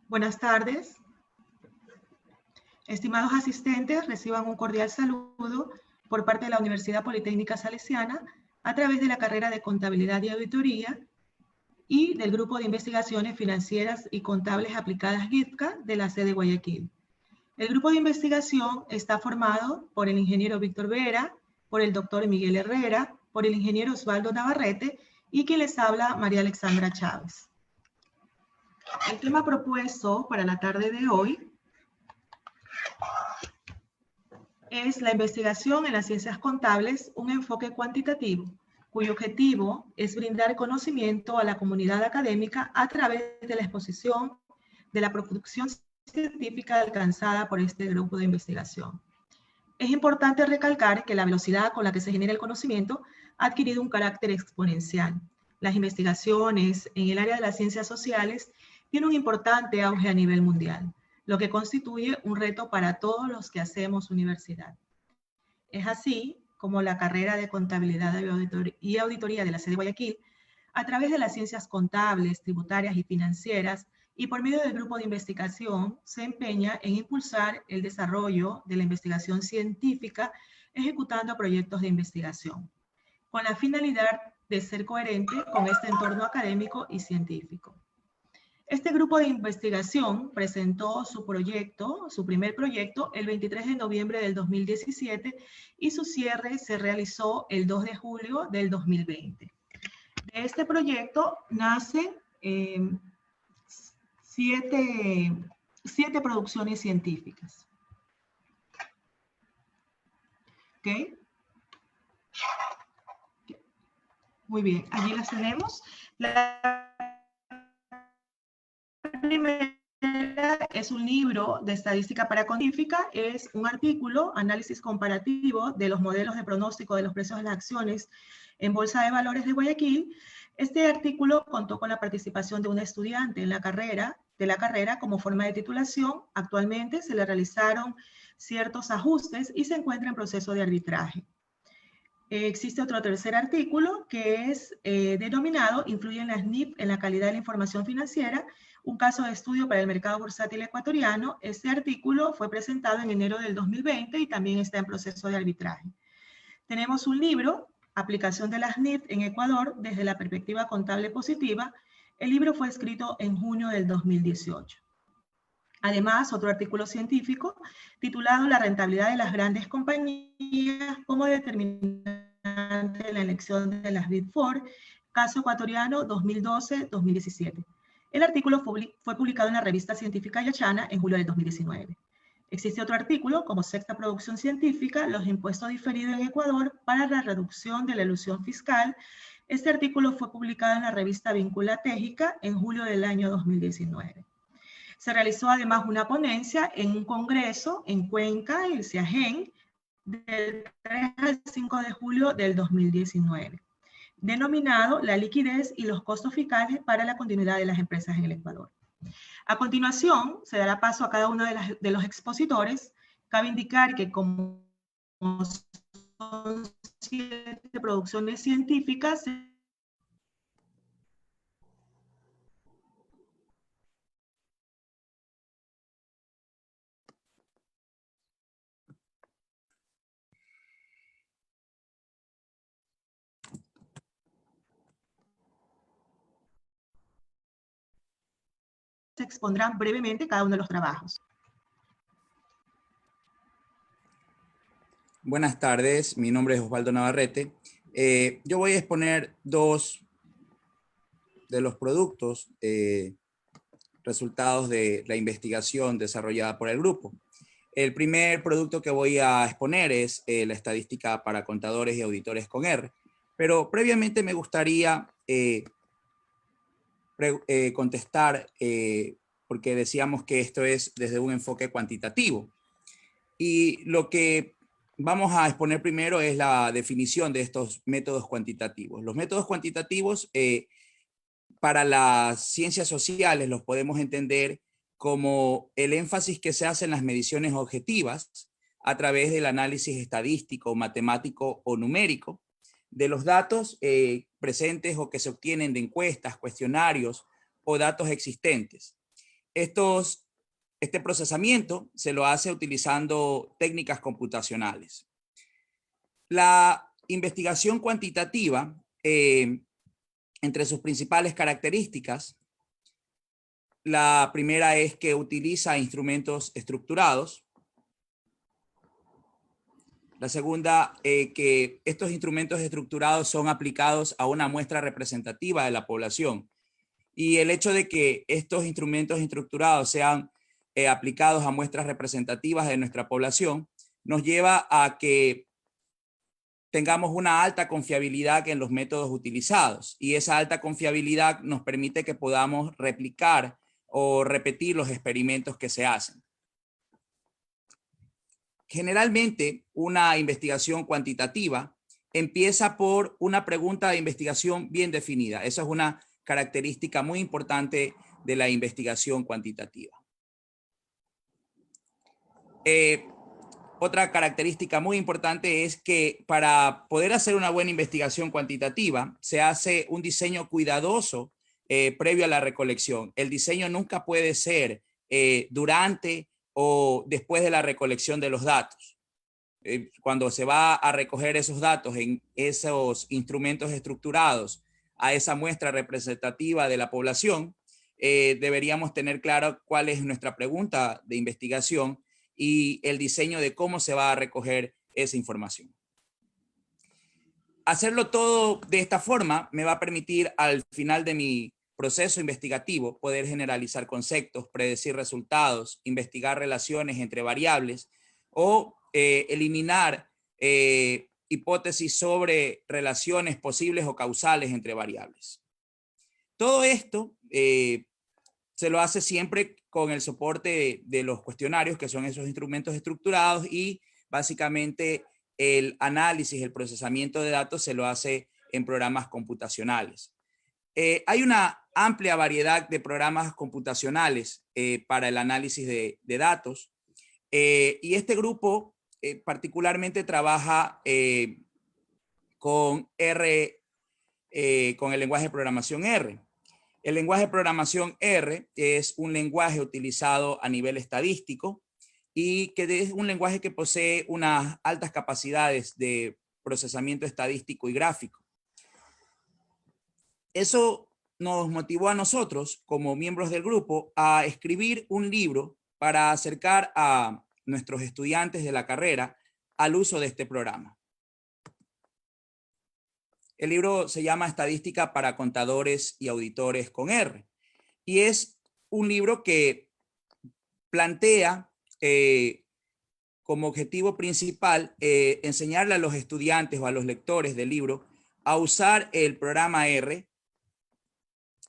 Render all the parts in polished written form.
Buenas tardes. Estimados asistentes, reciban un cordial saludo por parte de la Universidad Politécnica Salesiana a través de la carrera de Contabilidad y Auditoría y del Grupo de Investigaciones Financieras y Contables Aplicadas GIFCA de la sede Guayaquil. El grupo de investigación está formado por el ingeniero Víctor Vera, por el doctor Miguel Herrera, por el ingeniero Osvaldo Navarrete y quien les habla, María Alexandra Chávez. El tema propuesto para la tarde de hoy es la investigación en las ciencias contables, un enfoque cuantitativo, cuyo objetivo es brindar conocimiento a la comunidad académica a través de la exposición de la producción científica alcanzada por este grupo de investigación. Es importante recalcar que la velocidad con la que se genera el conocimiento ha adquirido un carácter exponencial. Las investigaciones en el área de las ciencias sociales tienen un importante auge a nivel mundial, lo que constituye un reto para todos los que hacemos universidad. Es así como la carrera de Contabilidad y Auditoría de la sede de Guayaquil, a través de las ciencias contables, tributarias y financieras, y por medio del grupo de investigación, se empeña en impulsar el desarrollo de la investigación científica, ejecutando proyectos de investigación, con la finalidad de ser coherente con este entorno académico y científico. Este grupo de investigación presentó su primer proyecto, el 23 de noviembre del 2017 y su cierre se realizó el 2 de julio del 2020. De este proyecto nacen siete producciones científicas. ¿Ok? Muy bien, allí las tenemos. La primera es un libro de estadística para científica, es un artículo, análisis comparativo de los modelos de pronóstico de los precios de las acciones en Bolsa de Valores de Guayaquil. Este artículo contó con la participación de una estudiante en la carrera, como forma de titulación. Actualmente se le realizaron ciertos ajustes y se encuentra en proceso de arbitraje. Existe otro tercer artículo que es denominado Influyen las NIF en la calidad de la información financiera, un caso de estudio para el mercado bursátil ecuatoriano. Este artículo fue presentado en enero del 2020 y también está en proceso de arbitraje. Tenemos un libro, Aplicación de las NIF en Ecuador desde la perspectiva contable positiva. El libro fue escrito en junio del 2018. Además, otro artículo científico titulado La rentabilidad de las grandes compañías como determinante en la elección de las Big Four, caso ecuatoriano 2012-2017. El artículo fue publicado en la revista científica Yachana en julio del 2019. Existe otro artículo como sexta producción científica, los impuestos diferidos en Ecuador para la reducción de la elusión fiscal. Este artículo fue publicado en la revista Víncula Tégica en julio del año 2019. Se realizó además una ponencia en un congreso en Cuenca, el CIAGEN, del 3 al 5 de julio del 2019, denominado La liquidez y los costos fiscales para la continuidad de las empresas en el Ecuador. A continuación, se dará paso a cada uno de los expositores. Cabe indicar que como son 7 producciones científicas, se expondrán brevemente cada uno de los trabajos. Buenas tardes, mi nombre es Osvaldo Navarrete. Yo voy a exponer dos de los productos resultados de la investigación desarrollada por el grupo. El primer producto que voy a exponer es la estadística para contadores y auditores con R, pero previamente me gustaría contestar, porque decíamos que esto es desde un enfoque cuantitativo. Y lo que vamos a exponer primero es la definición de estos métodos cuantitativos. Los métodos cuantitativos para las ciencias sociales los podemos entender como el énfasis que se hace en las mediciones objetivas a través del análisis estadístico, matemático o numérico de los datos presentes o que se obtienen de encuestas, cuestionarios o datos existentes. este procesamiento se lo hace utilizando técnicas computacionales. La investigación cuantitativa, entre sus principales características, la primera es que utiliza instrumentos estructurados. La segunda, que estos instrumentos estructurados son aplicados a una muestra representativa de la población. Y el hecho de que estos instrumentos estructurados sean aplicados a muestras representativas de nuestra población nos lleva a que tengamos una alta confiabilidad en los métodos utilizados. Y esa alta confiabilidad nos permite que podamos replicar o repetir los experimentos que se hacen. Generalmente, una investigación cuantitativa empieza por una pregunta de investigación bien definida. Esa es una característica muy importante de la investigación cuantitativa. Otra característica muy importante es que para poder hacer una buena investigación cuantitativa se hace un diseño cuidadoso previo a la recolección. El diseño nunca puede ser durante o después de la recolección de los datos. Cuando se va a recoger esos datos en esos instrumentos estructurados a esa muestra representativa de la población, deberíamos tener claro cuál es nuestra pregunta de investigación y el diseño de cómo se va a recoger esa información. Hacerlo todo de esta forma me va a permitir al final de mi proceso investigativo poder generalizar conceptos, predecir resultados, investigar relaciones entre variables o eliminar hipótesis sobre relaciones posibles o causales entre variables. Todo esto se lo hace siempre con el soporte de los cuestionarios, que son esos instrumentos estructurados, y básicamente el análisis, el procesamiento de datos se lo hace en programas computacionales. Hay una amplia variedad de programas computacionales para el análisis de datos, y este grupo particularmente trabaja con R, con el lenguaje de programación R. El lenguaje de programación R es un lenguaje utilizado a nivel estadístico y que es un lenguaje que posee unas altas capacidades de procesamiento estadístico y gráfico. Eso nos motivó a nosotros, como miembros del grupo, a escribir un libro para acercar a nuestros estudiantes de la carrera al uso de este programa. El libro se llama Estadística para contadores y auditores con R. Y es un libro que plantea como objetivo principal enseñarle a los estudiantes o a los lectores del libro a usar el programa R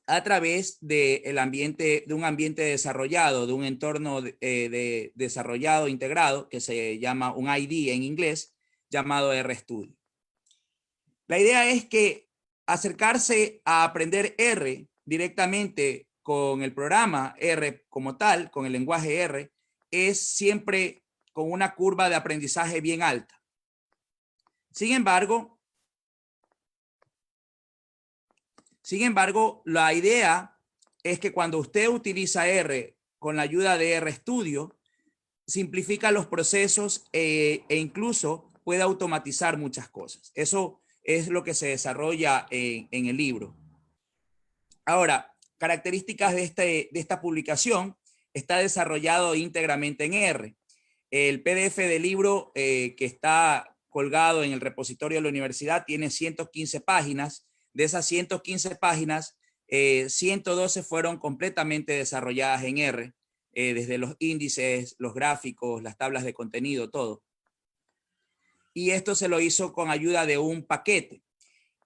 a través de un ambiente desarrollado, de un entorno desarrollado integrado que se llama un ID en inglés, llamado RStudio. La idea es que acercarse a aprender R directamente con el programa R como tal, con el lenguaje R, es siempre con una curva de aprendizaje bien alta. Sin embargo, la idea es que cuando usted utiliza R con la ayuda de RStudio, simplifica los procesos e incluso puede automatizar muchas cosas. Eso es lo que se desarrolla en el libro. Ahora, características de esta publicación: está desarrollado íntegramente en R. El PDF del libro que está colgado en el repositorio de la universidad tiene 115 páginas. De esas 115 páginas, 112 fueron completamente desarrolladas en R, desde los índices, los gráficos, las tablas de contenido, todo. Y esto se lo hizo con ayuda de un paquete.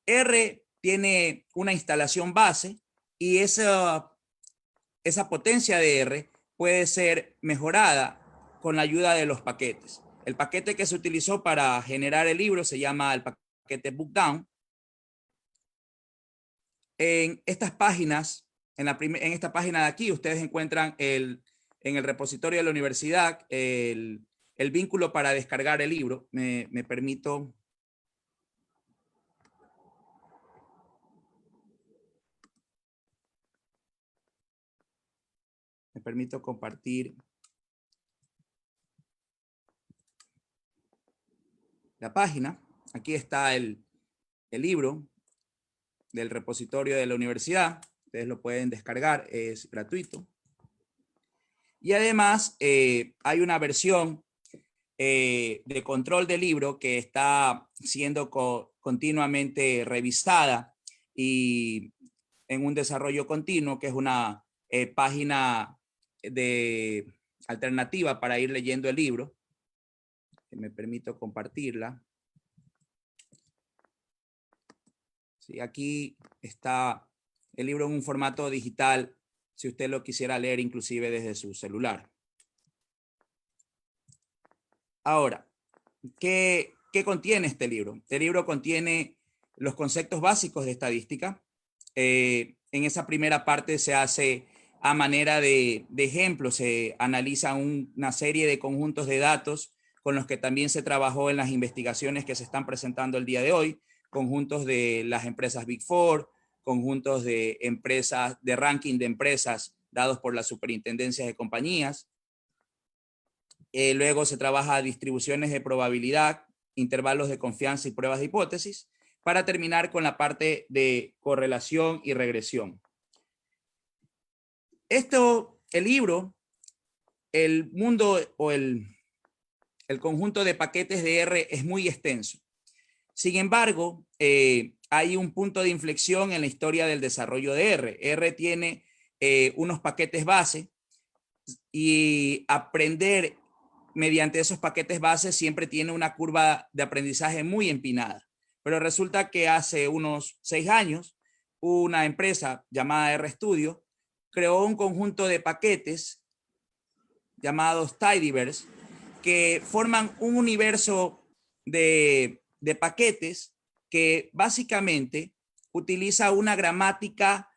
R tiene una instalación base y esa potencia de R puede ser mejorada con la ayuda de los paquetes. El paquete que se utilizó para generar el libro se llama el paquete Bookdown. En estas páginas, en esta página de aquí, ustedes encuentran en el repositorio de la universidad el vínculo para descargar el libro. Me permito. Me permito compartir la página. Aquí está el libro del repositorio de la universidad. Ustedes lo pueden descargar, es gratuito. Y además hay una versión de control del libro que está siendo continuamente revisada y en un desarrollo continuo, que es una página de alternativa para ir leyendo el libro. Me permito compartirla. Sí, aquí está el libro en un formato digital, si usted lo quisiera leer inclusive desde su celular. Ahora, ¿qué contiene este libro? Este libro contiene los conceptos básicos de estadística. En esa primera parte se hace a manera de ejemplo, se analiza una serie de conjuntos de datos con los que también se trabajó en las investigaciones que se están presentando el día de hoy, conjuntos de las empresas Big Four, conjuntos de empresas, de ranking de empresas dados por las superintendencias de compañías. Luego se trabaja distribuciones de probabilidad, intervalos de confianza y pruebas de hipótesis, para terminar con la parte de correlación y regresión. El libro, el mundo o el conjunto de paquetes de R es muy extenso. Sin embargo, hay un punto de inflexión en la historia del desarrollo de R. R tiene unos paquetes base y aprender mediante esos paquetes base siempre tiene una curva de aprendizaje muy empinada. Pero resulta que hace unos 6 años, una empresa llamada RStudio creó un conjunto de paquetes llamados Tidyverse que forman un universo de paquetes que básicamente utiliza una gramática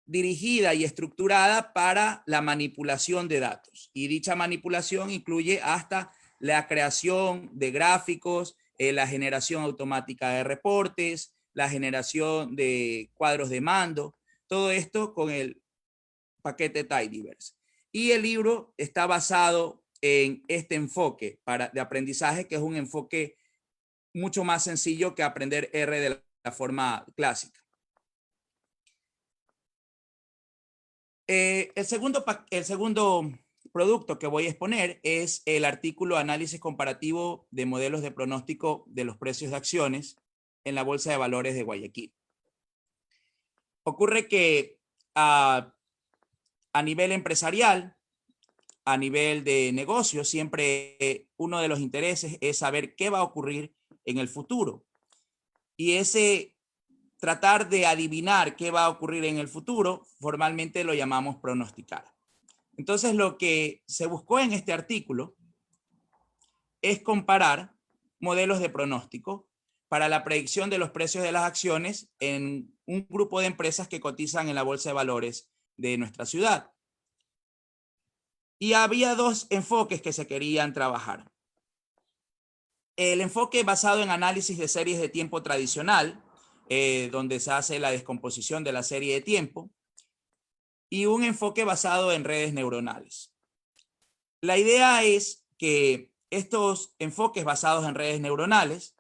dirigida y estructurada para la manipulación de datos. Y dicha manipulación incluye hasta la creación de gráficos, la generación automática de reportes, la generación de cuadros de mando, todo esto con el paquete Tidyverse. Y el libro está basado en este enfoque de aprendizaje, que es un enfoque mucho más sencillo que aprender R de la forma clásica. El segundo producto que voy a exponer es el artículo Análisis comparativo de modelos de pronóstico de los precios de acciones en la Bolsa de Valores de Guayaquil. Ocurre que a nivel empresarial, a nivel de negocio, siempre uno de los intereses es saber qué va a ocurrir en el futuro. Y ese tratar de adivinar qué va a ocurrir en el futuro, formalmente lo llamamos pronosticar. Entonces, lo que se buscó en este artículo es comparar modelos de pronóstico para la predicción de los precios de las acciones en un grupo de empresas que cotizan en la Bolsa de Valores de nuestra ciudad. Y había dos enfoques que se querían trabajar. El enfoque basado en análisis de series de tiempo tradicional, donde se hace la descomposición de la serie de tiempo, y un enfoque basado en redes neuronales. La idea es que estos enfoques basados en redes neuronales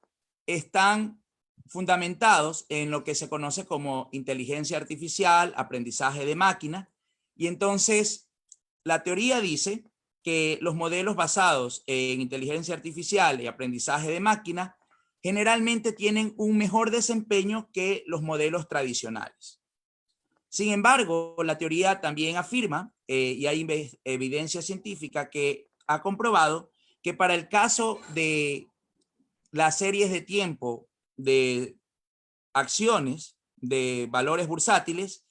están fundamentados en lo que se conoce como inteligencia artificial, aprendizaje de máquina, y entonces la teoría dice que los modelos basados en inteligencia artificial y aprendizaje de máquina generalmente tienen un mejor desempeño que los modelos tradicionales. Sin embargo, la teoría también afirma, y hay evidencia científica que ha comprobado que para el caso de las series de tiempo de acciones de valores bursátiles,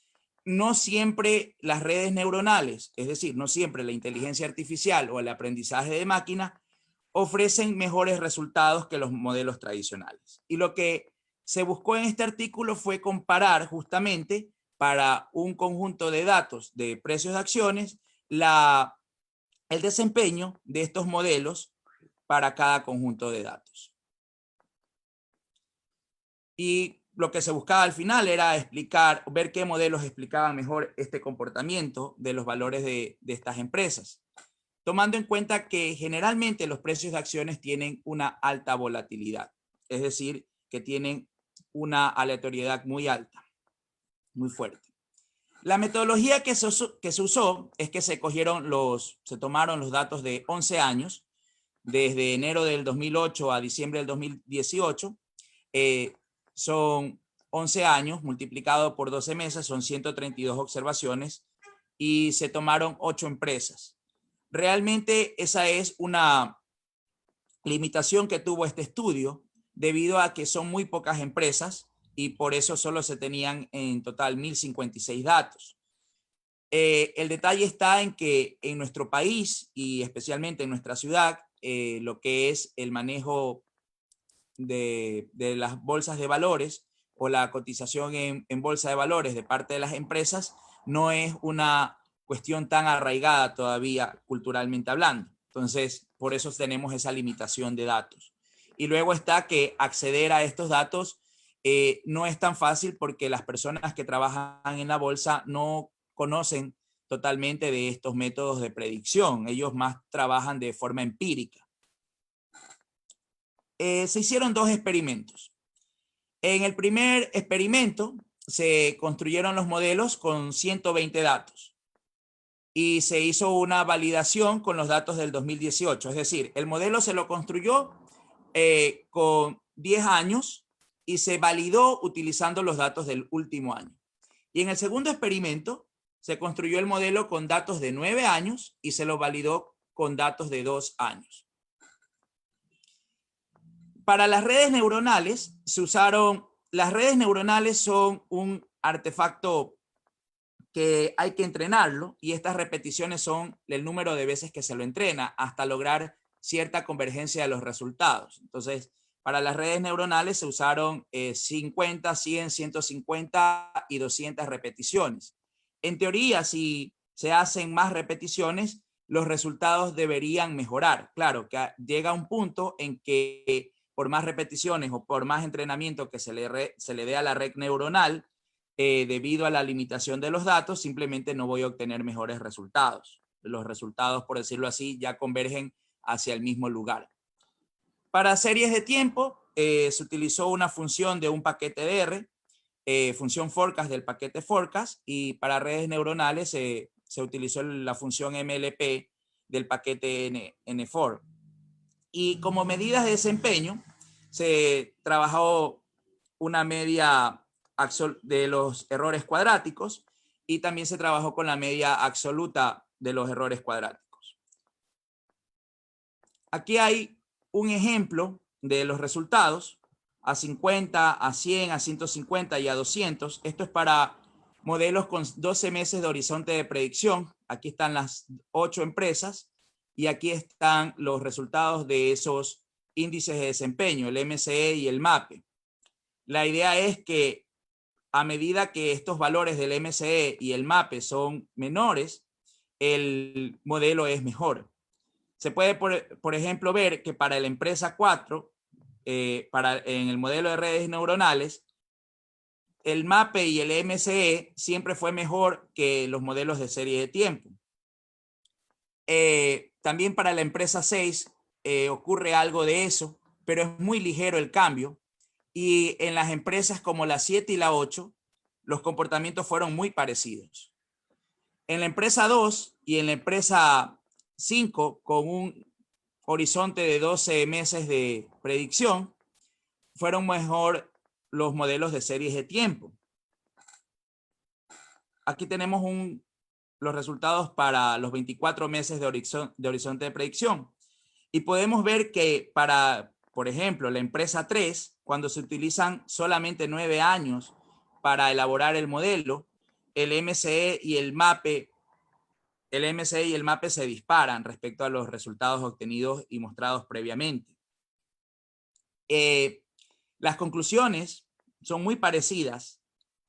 no siempre las redes neuronales, es decir, no siempre la inteligencia artificial o el aprendizaje de máquina, ofrecen mejores resultados que los modelos tradicionales. Y lo que se buscó en este artículo fue comparar justamente para un conjunto de datos de precios de acciones el desempeño de estos modelos para cada conjunto de datos. Y lo que se buscaba al final era ver qué modelos explicaban mejor este comportamiento de los valores de estas empresas, tomando en cuenta que generalmente los precios de acciones tienen una alta volatilidad, es decir, que tienen una aleatoriedad muy alta, muy fuerte. La metodología que se usó es que se tomaron los datos de 11 años, desde enero del 2008 a diciembre del 2018, son 11 años multiplicado por 12 meses, son 132 observaciones y se tomaron 8 empresas. Realmente esa es una limitación que tuvo este estudio debido a que son muy pocas empresas y por eso solo se tenían en total 1056 datos. El detalle está en que en nuestro país y especialmente en nuestra ciudad, lo que es el manejo de las bolsas de valores o la cotización en bolsa de valores de parte de las empresas no es una cuestión tan arraigada todavía culturalmente hablando. Entonces, por eso tenemos esa limitación de datos. Y luego está que acceder a estos datos no es tan fácil porque las personas que trabajan en la bolsa no conocen totalmente de estos métodos de predicción. Ellos más trabajan de forma empírica. Se hicieron 2 experimentos. En el primer experimento se construyeron los modelos con 120 datos y se hizo una validación con los datos del 2018. Es decir, el modelo se lo construyó con 10 años y se validó utilizando los datos del último año. Y en el segundo experimento se construyó el modelo con datos de 9 años y se lo validó con datos de 2 años. Para las redes neuronales las redes neuronales son un artefacto que hay que entrenarlo y estas repeticiones son el número de veces que se lo entrena hasta lograr cierta convergencia de los resultados. Entonces, para las redes neuronales se usaron 50, 100, 150 y 200 repeticiones. En teoría, si se hacen más repeticiones, los resultados deberían mejorar. Claro, que llega un punto en que por más repeticiones o por más entrenamiento que se le dé a la red neuronal, debido a la limitación de los datos, simplemente no voy a obtener mejores resultados. Los resultados, por decirlo así, ya convergen hacia el mismo lugar. Para series de tiempo, se utilizó una función de un paquete de R, función forecast del paquete forecast, y para redes neuronales se utilizó la función MLP del paquete N4. Y como medidas de desempeño, se trabajó una media de los errores cuadráticos y también se trabajó con la media absoluta de los errores cuadráticos. Aquí hay un ejemplo de los resultados a 50, a 100, a 150 y a 200. Esto es para modelos con 12 meses de horizonte de predicción. Aquí están las 8 empresas y aquí están los resultados de esos índices de desempeño, el MCE y el MAPE. La idea es que a medida que estos valores del MCE y el MAPE son menores, el modelo es mejor. Se puede, por ejemplo, ver que para la empresa 4, en el modelo de redes neuronales, el MAPE y el MCE siempre fue mejor que los modelos de serie de tiempo. También para la empresa 6 ocurre algo de eso, pero es muy ligero el cambio. Y en las empresas como la 7 y la 8, los comportamientos fueron muy parecidos. En la empresa 2 y en la empresa 5, con un horizonte de 12 meses de predicción, fueron mejor los modelos de series de tiempo. Aquí tenemos los resultados para los 24 meses de horizonte de predicción. Y podemos ver que para, por ejemplo, la empresa 3, cuando se utilizan solamente 9 años para elaborar el modelo, el MCE y el MAPE se disparan respecto a los resultados obtenidos y mostrados previamente. Las conclusiones son muy parecidas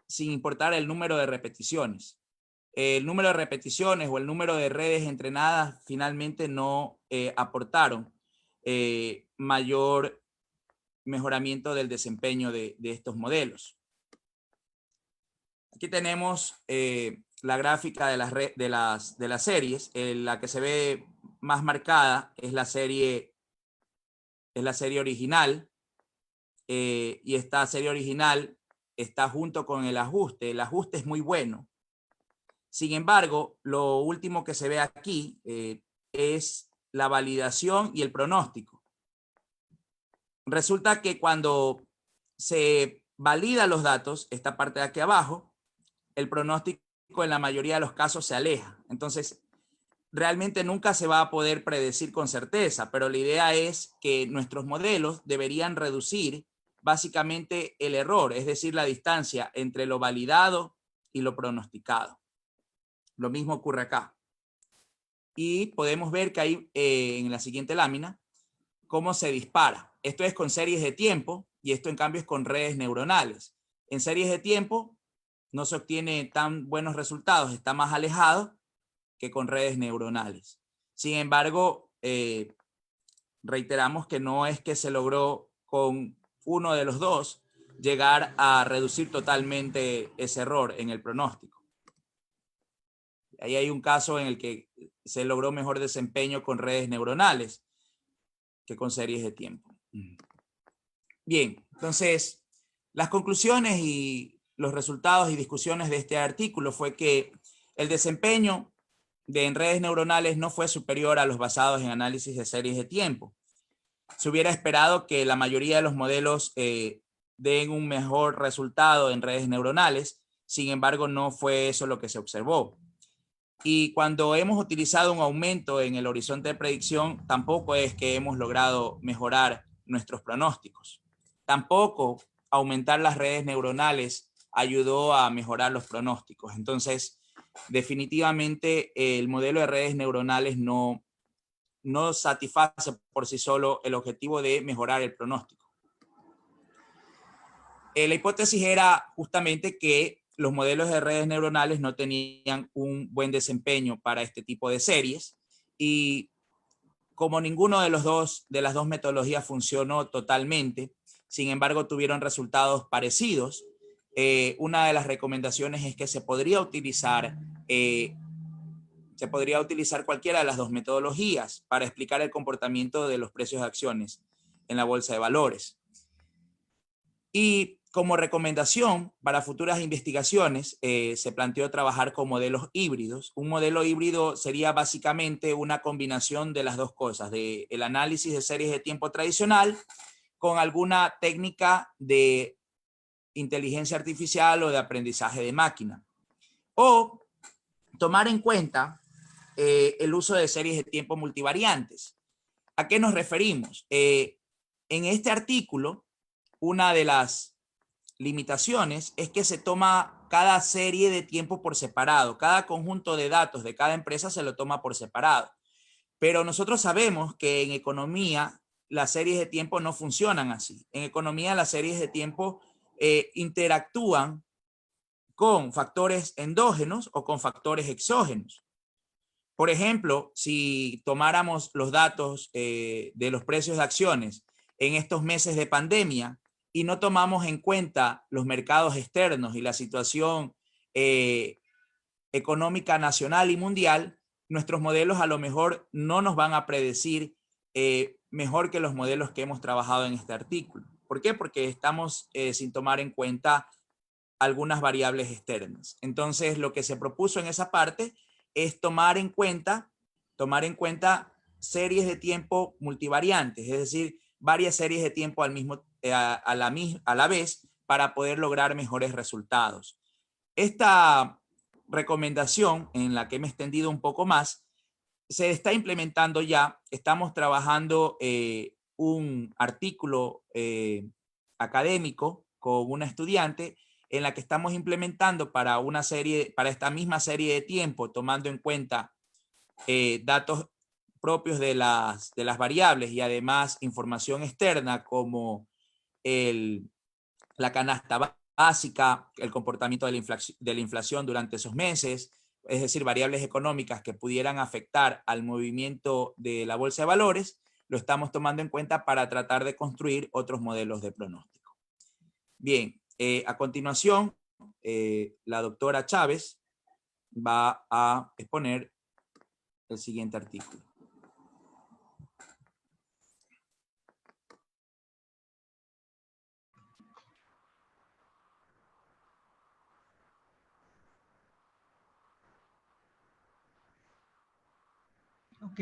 sin importar el número de repeticiones. El número de repeticiones o el número de redes entrenadas finalmente no aportaron mayor mejoramiento del desempeño de estos modelos. Aquí tenemos la gráfica de las series. La que se ve más marcada es la serie original, y esta serie original está junto con el ajuste. El ajuste es muy bueno. Sin embargo, lo último que se ve aquí es la validación y el pronóstico. Resulta que cuando se validan los datos, esta parte de aquí abajo, el pronóstico en la mayoría de los casos se aleja. Entonces, realmente nunca se va a poder predecir con certeza, pero la idea es que nuestros modelos deberían reducir básicamente el error, es decir, la distancia entre lo validado y lo pronosticado. Lo mismo ocurre acá. Y podemos ver que ahí en la siguiente lámina cómo se dispara. Esto es con series de tiempo y esto en cambio es con redes neuronales. En series de tiempo no se obtiene tan buenos resultados, está más alejado que con redes neuronales. Sin embargo, reiteramos que no es que se logró con uno de los dos llegar a reducir totalmente ese error en el pronóstico. Ahí hay un caso en el que se logró mejor desempeño con redes neuronales que con series de tiempo. Bien, entonces, las conclusiones y los resultados y discusiones de este artículo fue que el desempeño en redes neuronales no fue superior a los basados en análisis de series de tiempo. Se hubiera esperado que la mayoría de los modelos den un mejor resultado en redes neuronales, sin embargo, no fue eso lo que se observó. Y cuando hemos utilizado un aumento en el horizonte de predicción, tampoco es que hemos logrado mejorar nuestros pronósticos. Tampoco aumentar las redes neuronales ayudó a mejorar los pronósticos. Entonces, definitivamente el modelo de redes neuronales no satisface por sí solo el objetivo de mejorar el pronóstico. La hipótesis era justamente que los modelos de redes neuronales no tenían un buen desempeño para este tipo de series, y como ninguno de las dos metodologías funcionó totalmente, sin embargo tuvieron resultados parecidos, una de las recomendaciones es que se podría utilizar cualquiera de las dos metodologías para explicar el comportamiento de los precios de acciones en la bolsa de valores. Y como recomendación para futuras investigaciones, se planteó trabajar con modelos híbridos. Un modelo híbrido sería básicamente una combinación de las dos cosas, del análisis de series de tiempo tradicional con alguna técnica de inteligencia artificial o de aprendizaje de máquina. O tomar en cuenta el uso de series de tiempo multivariantes. ¿A qué nos referimos? En este artículo, una de las limitaciones es que se toma cada serie de tiempo por separado. Cada conjunto de datos de cada empresa se lo toma por separado. Pero nosotros sabemos que en economía las series de tiempo no funcionan así. En economía las series de tiempo interactúan con factores endógenos o con factores exógenos. Por ejemplo, si tomáramos los datos de los precios de acciones en estos meses de pandemia y no tomamos en cuenta los mercados externos y la situación económica nacional y mundial, nuestros modelos a lo mejor no nos van a predecir mejor que los modelos que hemos trabajado en este artículo. ¿Por qué? Porque estamos sin tomar en cuenta algunas variables externas. Entonces, lo que se propuso en esa parte es tomar en cuenta series de tiempo multivariantes, es decir, varias series de tiempo a la vez para poder lograr mejores resultados. Esta recomendación, en la que me he extendido un poco más, se está implementando ya. Estamos trabajando un artículo académico con una estudiante en la que estamos implementando para esta misma serie de tiempo, tomando en cuenta datos propios de las variables y además información externa como la canasta básica, el comportamiento de la inflación durante esos meses, es decir, variables económicas que pudieran afectar al movimiento de la bolsa de valores. lo estamos tomando en cuenta para tratar de construir otros modelos de pronóstico. Bien, a continuación, la doctora Chávez va a exponer el siguiente artículo. Ok.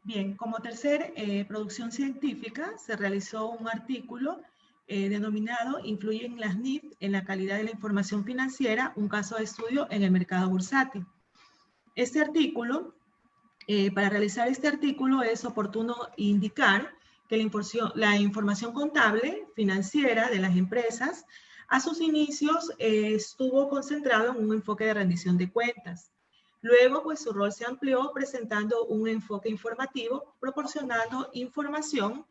Bien, como tercer producción científica se realizó un artículo denominado ¿Influyen las NIF en la calidad de la información financiera? Un caso de estudio en el mercado bursátil. Este artículo, para realizar este artículo es oportuno indicar que la información contable financiera de las empresas a sus inicios estuvo concentrado en un enfoque de rendición de cuentas. Luego, pues su rol se amplió presentando un enfoque informativo, proporcionando información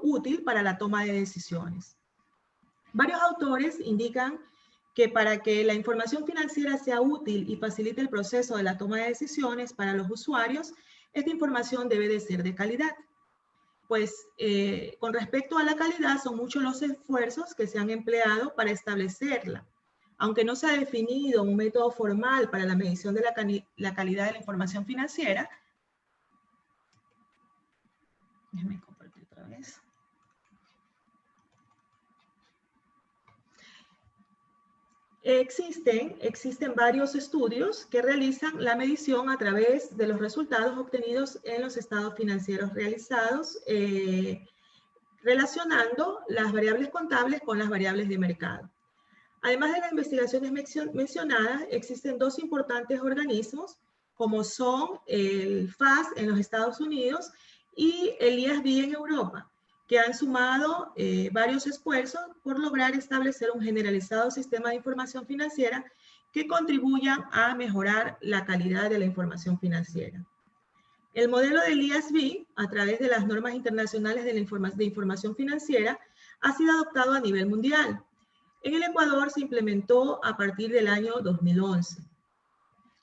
útil para la toma de decisiones. Varios autores indican que para que la información financiera sea útil y facilite el proceso de la toma de decisiones para los usuarios, esta información debe de ser de calidad. Pues con respecto a la calidad, son muchos los esfuerzos que se han empleado para establecerla. Aunque no se ha definido un método formal para la medición de la calidad de la información financiera, déjenme compartir otra vez. Existen varios estudios que realizan la medición a través de los resultados obtenidos en los estados financieros realizados, relacionando las variables contables con las variables de mercado. Además de las investigaciones mencionadas, existen dos importantes organismos, como son el FAS en los Estados Unidos y el IASB en Europa, que han sumado varios esfuerzos por lograr establecer un generalizado sistema de información financiera que contribuya a mejorar la calidad de la información financiera. El modelo del IASB, a través de las normas internacionales de información financiera, ha sido adoptado a nivel mundial. En el Ecuador se implementó a partir del año 2011.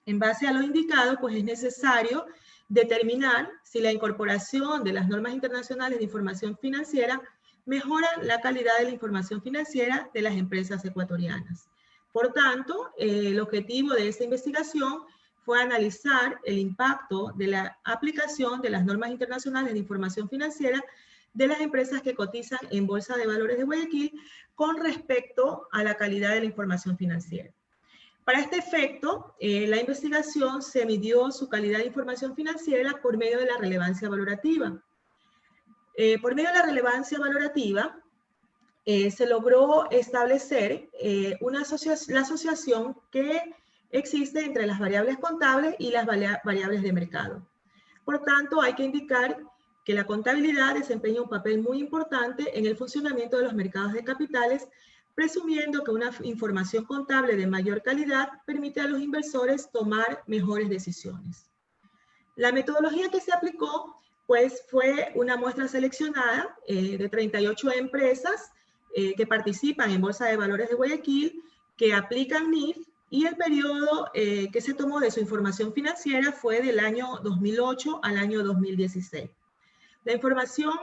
En base a lo indicado, pues es necesario determinar si la incorporación de las normas internacionales de información financiera mejora la calidad de la información financiera de las empresas ecuatorianas. Por tanto, el objetivo de esta investigación fue analizar el impacto de la aplicación de las normas internacionales de información financiera de las empresas que cotizan en Bolsa de Valores de Guayaquil con respecto a la calidad de la información financiera. Para este efecto, la investigación se midió su calidad de información financiera por medio de la relevancia valorativa. Por medio de la relevancia valorativa, se logró establecer la asociación que existe entre las variables contables y las variables de mercado. Por tanto, hay que indicar que la contabilidad desempeña un papel muy importante en el funcionamiento de los mercados de capitales, presumiendo que una información contable de mayor calidad permite a los inversores tomar mejores decisiones. La metodología que se aplicó, pues, fue una muestra seleccionada de 38 empresas que participan en Bolsa de Valores de Guayaquil, que aplican NIF, y el periodo que se tomó de su información financiera fue del año 2008 al año 2016. La información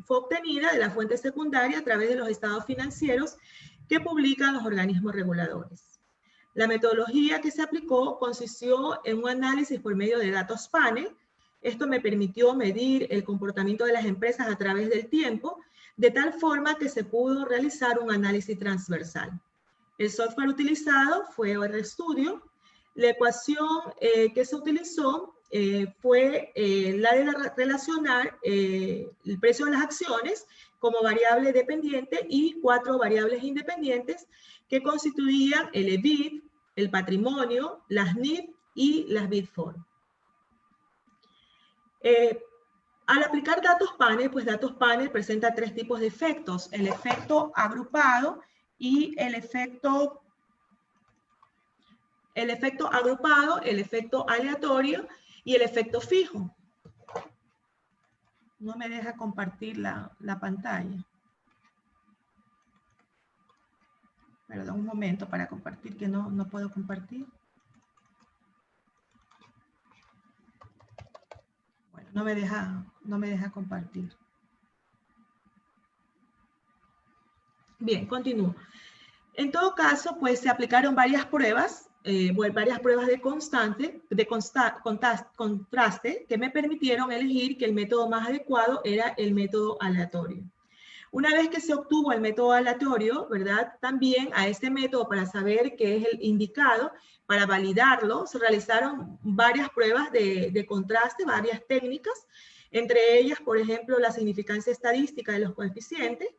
fue obtenida de la fuente secundaria a través de los estados financieros que publican los organismos reguladores. La metodología que se aplicó consistió en un análisis por medio de datos PANE. Esto me permitió medir el comportamiento de las empresas a través del tiempo, de tal forma que se pudo realizar un análisis transversal. El software utilizado fue RStudio. La ecuación que se utilizó fue la de relacionar el precio de las acciones como variable dependiente y 4 variables independientes que constituían el EBIT, el patrimonio, las NIF y las BITFOR. Al aplicar datos panel, pues datos panel presenta 3 tipos de efectos: el efecto agrupado y el efecto agrupado, el efecto aleatorio y el efecto fijo. No me deja compartir la pantalla. Perdón, un momento para compartir, que no puedo compartir. no me deja compartir. Bien, continúo. En todo caso, pues se aplicaron varias pruebas de contraste que me permitieron elegir que el método más adecuado era el método aleatorio. Una vez que se obtuvo el método aleatorio, ¿verdad? También a este método, para saber qué es el indicado, para validarlo, se realizaron varias pruebas de contraste, varias técnicas, entre ellas, por ejemplo, la significancia estadística de los coeficientes.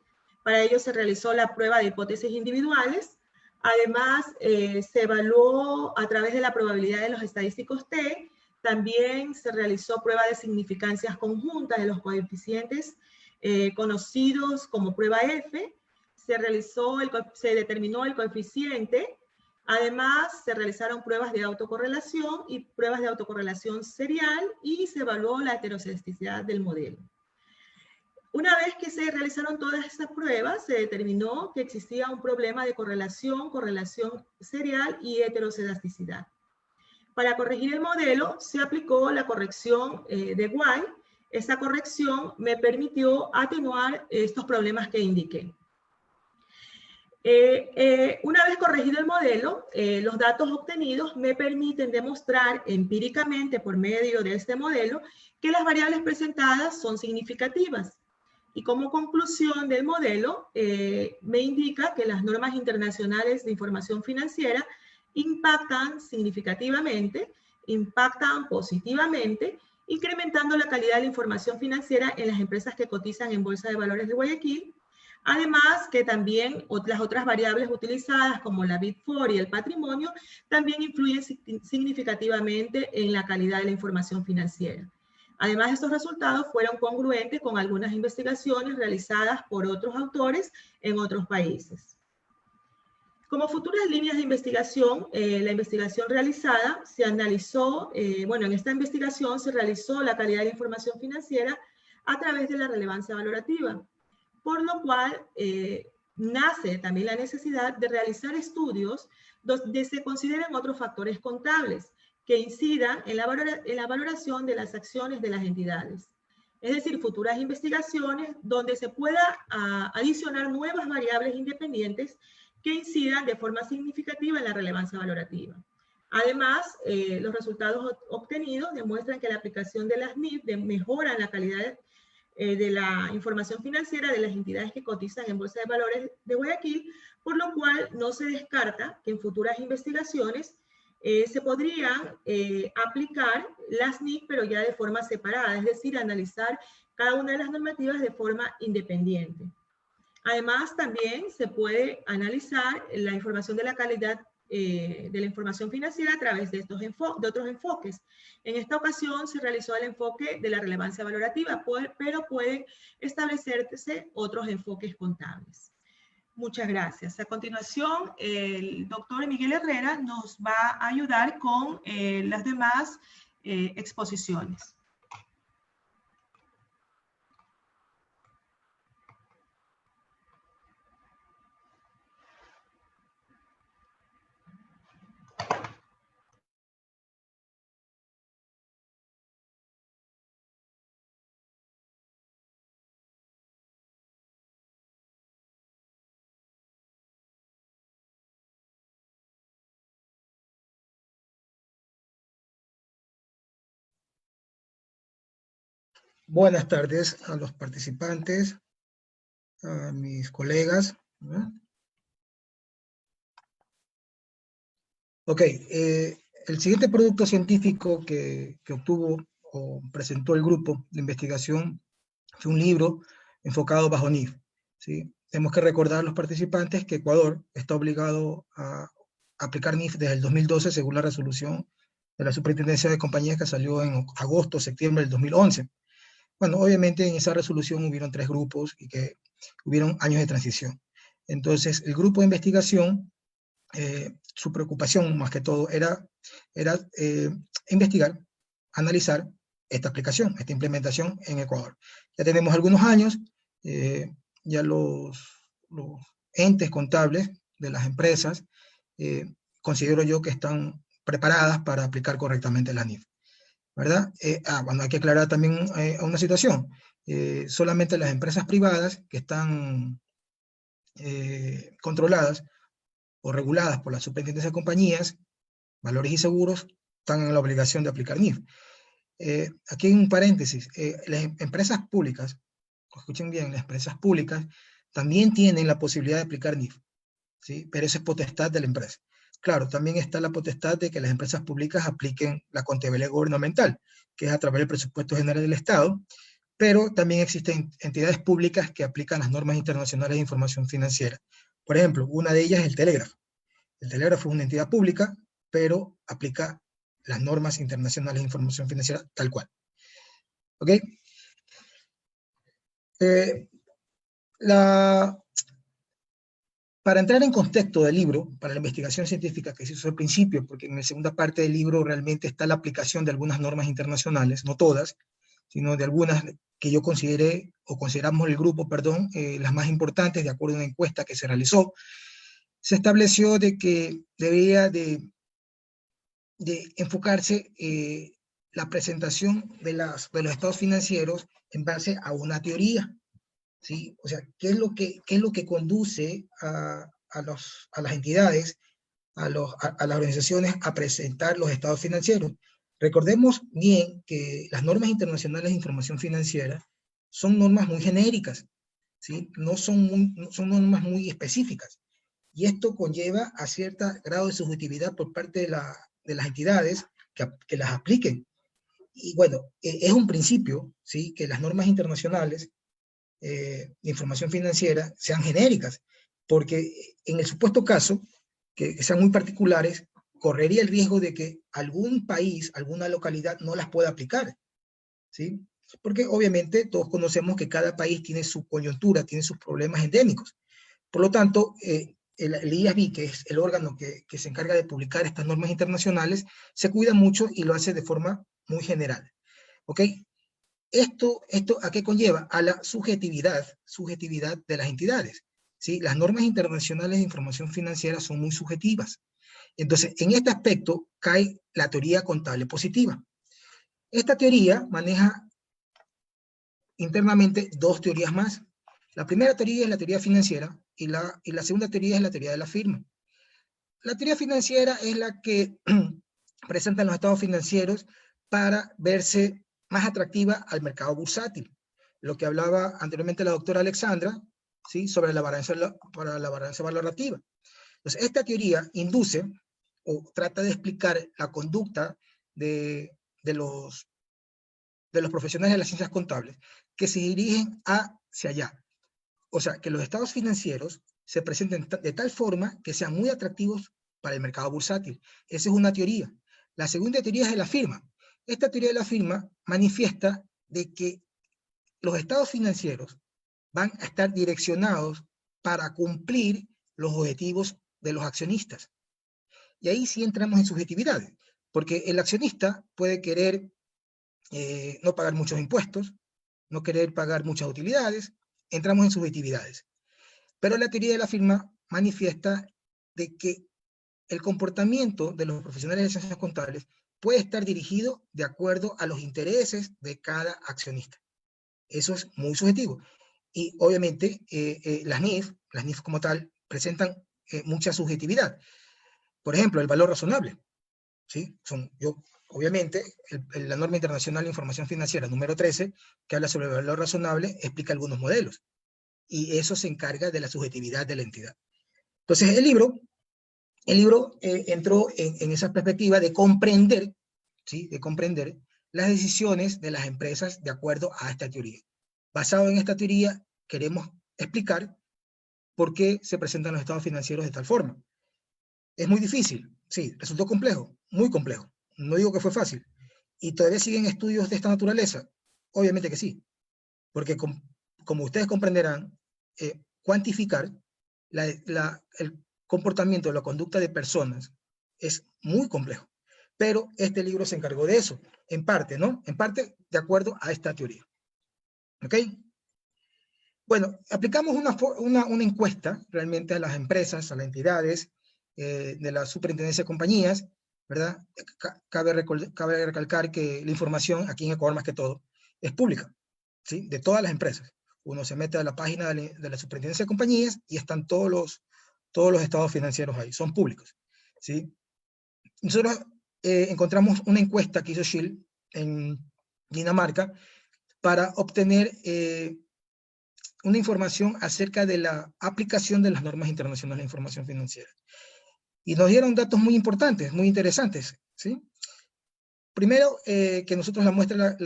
Para ello se realizó la prueba de hipótesis individuales. Además, se evaluó a través de la probabilidad de los estadísticos T. También se realizó prueba de significancias conjuntas de los coeficientes conocidos como prueba F. Se determinó el coeficiente. Además, se realizaron pruebas de autocorrelación y pruebas de autocorrelación serial, y se evaluó la heteroscedesticidad del modelo. Una vez que se realizaron todas estas pruebas, se determinó que existía un problema de correlación serial y heteroscedasticidad. Para corregir el modelo, se aplicó la corrección de White. Esa corrección me permitió atenuar estos problemas que indiqué. Una vez corregido el modelo, los datos obtenidos me permiten demostrar empíricamente por medio de este modelo que las variables presentadas son significativas. Y como conclusión del modelo, me indica que las normas internacionales de información financiera impactan significativamente, impactan positivamente, incrementando la calidad de la información financiera en las empresas que cotizan en Bolsa de Valores de Guayaquil. Además, que también las otras variables utilizadas, como la Big Four y el patrimonio, también influyen significativamente en la calidad de la información financiera. Además, estos resultados fueron congruentes con algunas investigaciones realizadas por otros autores en otros países. Como futuras líneas de investigación, la investigación realizada se analizó, en esta investigación se realizó la calidad de la información financiera a través de la relevancia valorativa, por lo cual nace también la necesidad de realizar estudios donde se consideren otros factores contables que incidan en la valoración de las acciones de las entidades. Es decir, futuras investigaciones donde se pueda adicionar nuevas variables independientes que incidan de forma significativa en la relevancia valorativa. Además, los resultados obtenidos demuestran que la aplicación de las NIF mejora la calidad de la información financiera de las entidades que cotizan en Bolsa de Valores de Guayaquil, por lo cual no se descarta que en futuras investigaciones se podrían aplicar las NIF, pero ya de forma separada, es decir, analizar cada una de las normativas de forma independiente. Además, también se puede analizar la información de la calidad de la información financiera a través de otros enfoques. En esta ocasión se realizó el enfoque de la relevancia valorativa, pero pueden establecerse otros enfoques contables. Muchas gracias. A continuación, el doctor Miguel Herrera nos va a ayudar con las demás exposiciones. Buenas tardes a los participantes, a mis colegas. Ok, el siguiente producto científico que obtuvo o presentó el grupo de investigación fue un libro enfocado bajo NIF. ¿Sí? Tenemos que recordar a los participantes que Ecuador está obligado a aplicar NIF desde el 2012 según la resolución de la Superintendencia de Compañías que salió en agosto, septiembre del 2011. Bueno, obviamente en esa resolución hubieron 3 grupos y que hubieron años de transición. Entonces, el grupo de investigación, su preocupación más que todo era investigar, analizar esta aplicación, esta implementación en Ecuador. Ya tenemos algunos años, ya los entes contables de las empresas, considero yo que están preparadas para aplicar correctamente la NIF. ¿verdad? Bueno, hay que aclarar también una situación. Solamente las empresas privadas que están controladas o reguladas por la Superintendencia de Compañías, Valores y Seguros, están en la obligación de aplicar NIF. Aquí hay un paréntesis. Las empresas públicas, escuchen bien, las empresas públicas también tienen la posibilidad de aplicar NIF, ¿sí? Pero eso es potestad de la empresa. Claro, también está la potestad de que las empresas públicas apliquen la contabilidad gubernamental, que es a través del presupuesto general del Estado, pero también existen entidades públicas que aplican las normas internacionales de información financiera. Por ejemplo, una de ellas es el Telégrafo. El Telégrafo es una entidad pública, pero aplica las normas internacionales de información financiera tal cual. ¿Ok? Para entrar en contexto del libro, para la investigación científica que se hizo al principio, porque en la segunda parte del libro realmente está la aplicación de algunas normas internacionales, no todas, sino de algunas que yo consideré, o consideramos el grupo, perdón, las más importantes, de acuerdo a una encuesta que se realizó, se estableció de que debía de enfocarse la presentación de los estados financieros en base a una teoría, ¿sí? O sea, ¿qué es lo que conduce a las entidades, a las organizaciones a presentar los estados financieros? Recordemos bien que las normas internacionales de información financiera son normas muy genéricas, ¿sí? No son normas muy específicas. Y esto conlleva a cierto grado de subjetividad por parte de las entidades que las apliquen. Y bueno, es un principio, ¿sí? Que las normas internacionales de información financiera sean genéricas, porque en el supuesto caso, que sean muy particulares, correría el riesgo de que algún país, alguna localidad no las pueda aplicar, ¿sí? Porque obviamente todos conocemos que cada país tiene su coyuntura, tiene sus problemas endémicos. Por lo tanto, el IASB, que es el órgano que se encarga de publicar estas normas internacionales, se cuida mucho y lo hace de forma muy general. ¿Ok? ¿Esto a qué conlleva? A la subjetividad de las entidades, ¿sí? Las normas internacionales de información financiera son muy subjetivas. Entonces, en este aspecto cae la teoría contable positiva. Esta teoría maneja internamente dos teorías más. La primera teoría es la teoría financiera y la segunda teoría es la teoría de la firma. La teoría financiera es la que presentan los estados financieros para verse más atractiva al mercado bursátil. Lo que hablaba anteriormente la doctora Alexandra, ¿sí? Sobre la balanza valorativa. Entonces, esta teoría induce o trata de explicar la conducta de los profesionales de las ciencias contables que se dirigen hacia allá. O sea, que los estados financieros se presenten de tal forma que sean muy atractivos para el mercado bursátil. Esa es una teoría. La segunda teoría es de la firma. Esta teoría de la firma manifiesta de que los estados financieros van a estar direccionados para cumplir los objetivos de los accionistas. Y ahí sí entramos en subjetividades, porque el accionista puede querer no pagar muchos impuestos, no querer pagar muchas utilidades, entramos en subjetividades. Pero la teoría de la firma manifiesta de que el comportamiento de los profesionales de ciencias contables puede estar dirigido de acuerdo a los intereses de cada accionista. Eso es muy subjetivo. Y obviamente las NIF como tal, presentan mucha subjetividad. Por ejemplo, el valor razonable, ¿sí? Obviamente, la norma internacional de información financiera número 13, que habla sobre el valor razonable, explica algunos modelos. Y eso se encarga de la subjetividad de la entidad. Entonces, el libro entró en esa perspectiva de comprender, ¿sí? De comprender las decisiones de las empresas de acuerdo a esta teoría. Basado en esta teoría, queremos explicar por qué se presentan los estados financieros de tal forma. Es muy difícil, sí, resultó complejo, muy complejo. No digo que fue fácil. ¿Y todavía siguen estudios de esta naturaleza? Obviamente que sí, porque como ustedes comprenderán, cuantificar el comportamiento, la conducta de personas es muy complejo. Pero este libro se encargó de eso, en parte, ¿no? En parte de acuerdo a esta teoría. ¿Ok? Bueno, aplicamos una encuesta realmente a las empresas, a las entidades de la Superintendencia de Compañías, ¿verdad? Cabe recalcar que la información aquí en Ecuador, más que todo, es pública, ¿sí? De todas las empresas. Uno se mete a la página de la Superintendencia de Compañías y están todos los estados financieros ahí, son públicos, ¿sí? Nosotros encontramos una encuesta que hizo Shield en Dinamarca para obtener una información acerca de la aplicación de las normas internacionales de información financiera. Y nos dieron datos muy importantes, muy interesantes, ¿sí? Primero, que nosotros la muestra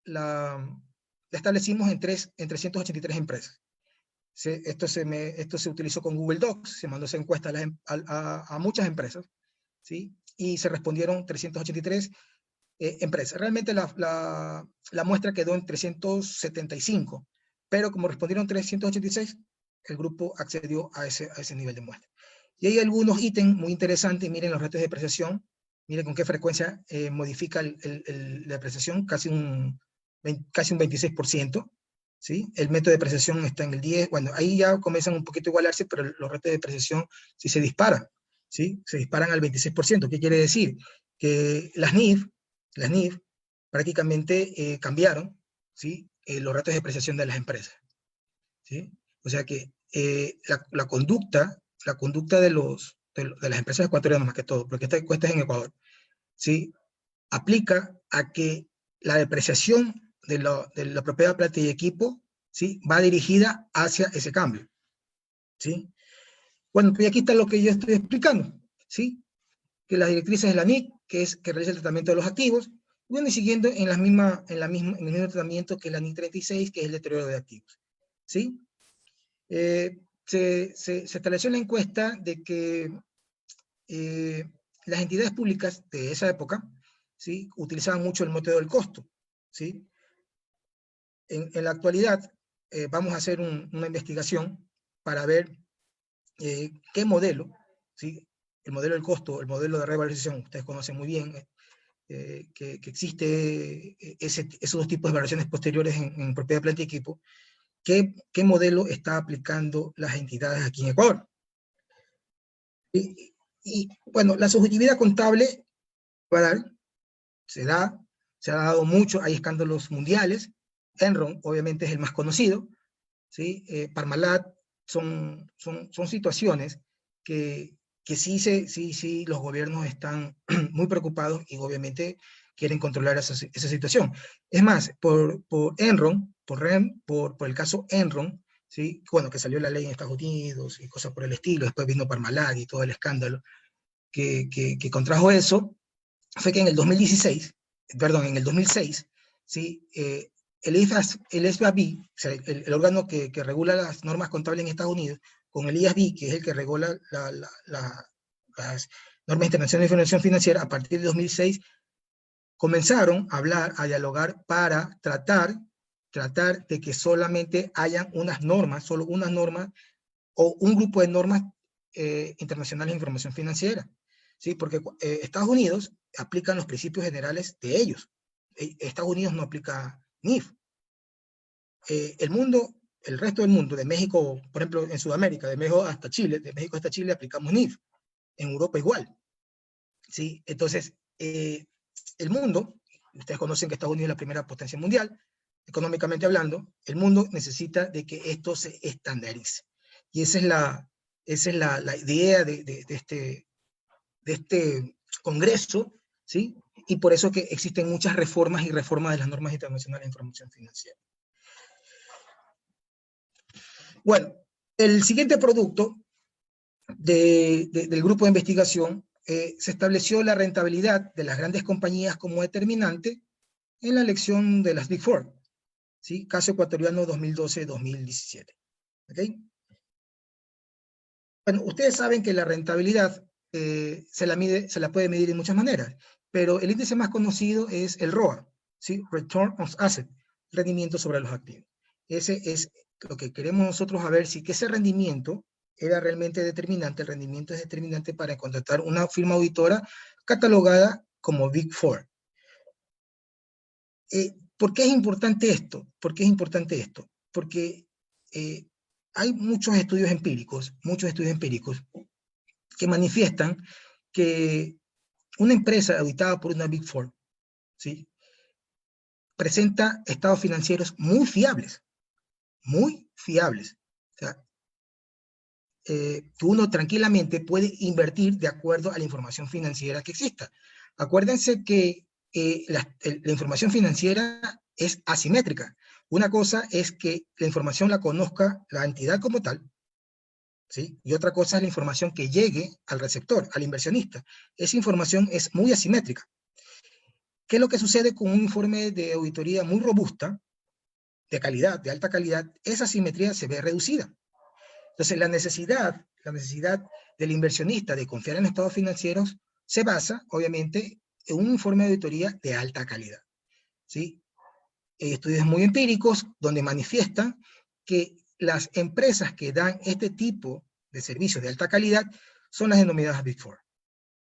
la establecimos en 383 empresas. Esto se utilizó con Google Docs, se mandó esa encuesta a muchas empresas, ¿sí? Y se respondieron 383 empresas. Realmente la muestra quedó en 375, pero como respondieron 386, el grupo accedió a ese nivel de muestra. Y hay algunos ítems muy interesantes. Miren los ratios de depreciación, miren con qué frecuencia modifica la depreciación, casi un 26%, ¿sí? El método de depreciación está en el 10%, bueno, ahí ya comienzan un poquito a igualarse, pero los ratios de depreciación sí se disparan, ¿sí? Se disparan al 26%. ¿Qué quiere decir? Que las NIF prácticamente cambiaron, ¿sí? Los ratios de depreciación de las empresas, ¿sí? O sea que la conducta de las empresas ecuatorianas, más que todo, porque esta encuesta es en Ecuador, ¿sí? Aplica a que la depreciación de la propiedad, planta y equipo, ¿sí? Va dirigida hacia ese cambio, ¿sí? Bueno, pues aquí está lo que yo estoy explicando, ¿sí? Que las directrices de la NIC, que realiza el tratamiento de los activos, bueno, y siguiendo en el mismo tratamiento que la NIC 36, que es el deterioro de activos, ¿sí? Se estableció en la encuesta de que las entidades públicas de esa época, ¿sí? Utilizaban mucho el método del costo, ¿sí? En la actualidad vamos a hacer una investigación para ver qué modelo, ¿sí? El modelo del costo, el modelo de revalorización, ustedes conocen muy bien que existe esos dos tipos de valoraciones posteriores en propiedad, planta y equipo. ¿Qué modelo está aplicando las entidades aquí en Ecuador? Y bueno, la subjetividad contable se ha dado mucho, hay escándalos mundiales. Enron obviamente es el más conocido, ¿sí? Parmalat, son situaciones que sí los gobiernos están muy preocupados y obviamente quieren controlar esa situación. Es más, por Enron, por el caso Enron, ¿sí? Bueno, que salió la ley en Estados Unidos y cosas por el estilo, después vino Parmalat y todo el escándalo que contrajo eso, fue que en el 2016, perdón, en el 2006, ¿sí? El FAB, o sea, el órgano que regula las normas contables en Estados Unidos, con el IASB, que es el que regula las normas internacionales de información financiera, a partir de 2006, comenzaron a hablar, a dialogar para tratar de que solamente hayan solo unas normas o un grupo de normas internacionales de información financiera, ¿sí? Porque Estados Unidos aplica los principios generales de ellos. Estados Unidos no aplica NIF. El resto del mundo, de México, por ejemplo, en Sudamérica, de México hasta Chile aplicamos NIF. En Europa igual, ¿sí? Entonces, el mundo, ustedes conocen que Estados Unidos es la primera potencia mundial, económicamente hablando, el mundo necesita de que esto se estandarice. Y esa es la idea de este congreso, ¿sí? Y por eso que existen muchas reformas y reformas de las normas internacionales de información financiera. Bueno, el siguiente producto del grupo de investigación se estableció la rentabilidad de las grandes compañías como determinante en la elección de las Big Four, ¿sí? Caso ecuatoriano 2012-2017. ¿Okay? Bueno, ustedes saben que la rentabilidad se la puede medir de muchas maneras, pero el índice más conocido es el ROA, ¿sí? Return on Asset, rendimiento sobre los activos. Ese es lo que queremos nosotros a ver si que ese rendimiento era realmente determinante. El rendimiento es determinante para contratar una firma auditora catalogada como Big Four. ¿Por qué es importante esto? Porque hay muchos estudios empíricos que manifiestan que una empresa auditada por una Big Four, ¿sí?, presenta estados financieros muy fiables, muy fiables. O sea, que uno tranquilamente puede invertir de acuerdo a la información financiera que exista. Acuérdense que la información financiera es asimétrica. Una cosa es que la información la conozca la entidad como tal, ¿sí?, y otra cosa es la información que llegue al receptor, al inversionista. Esa información es muy asimétrica. ¿Qué es lo que sucede con un informe de auditoría muy robusta, de calidad, de alta calidad? Esa asimetría se ve reducida. Entonces, la necesidad del inversionista de confiar en los estados financieros se basa, obviamente, en un informe de auditoría de alta calidad, ¿sí? Estudios muy empíricos donde manifiestan que las empresas que dan este tipo de servicios de alta calidad son las denominadas Big Four,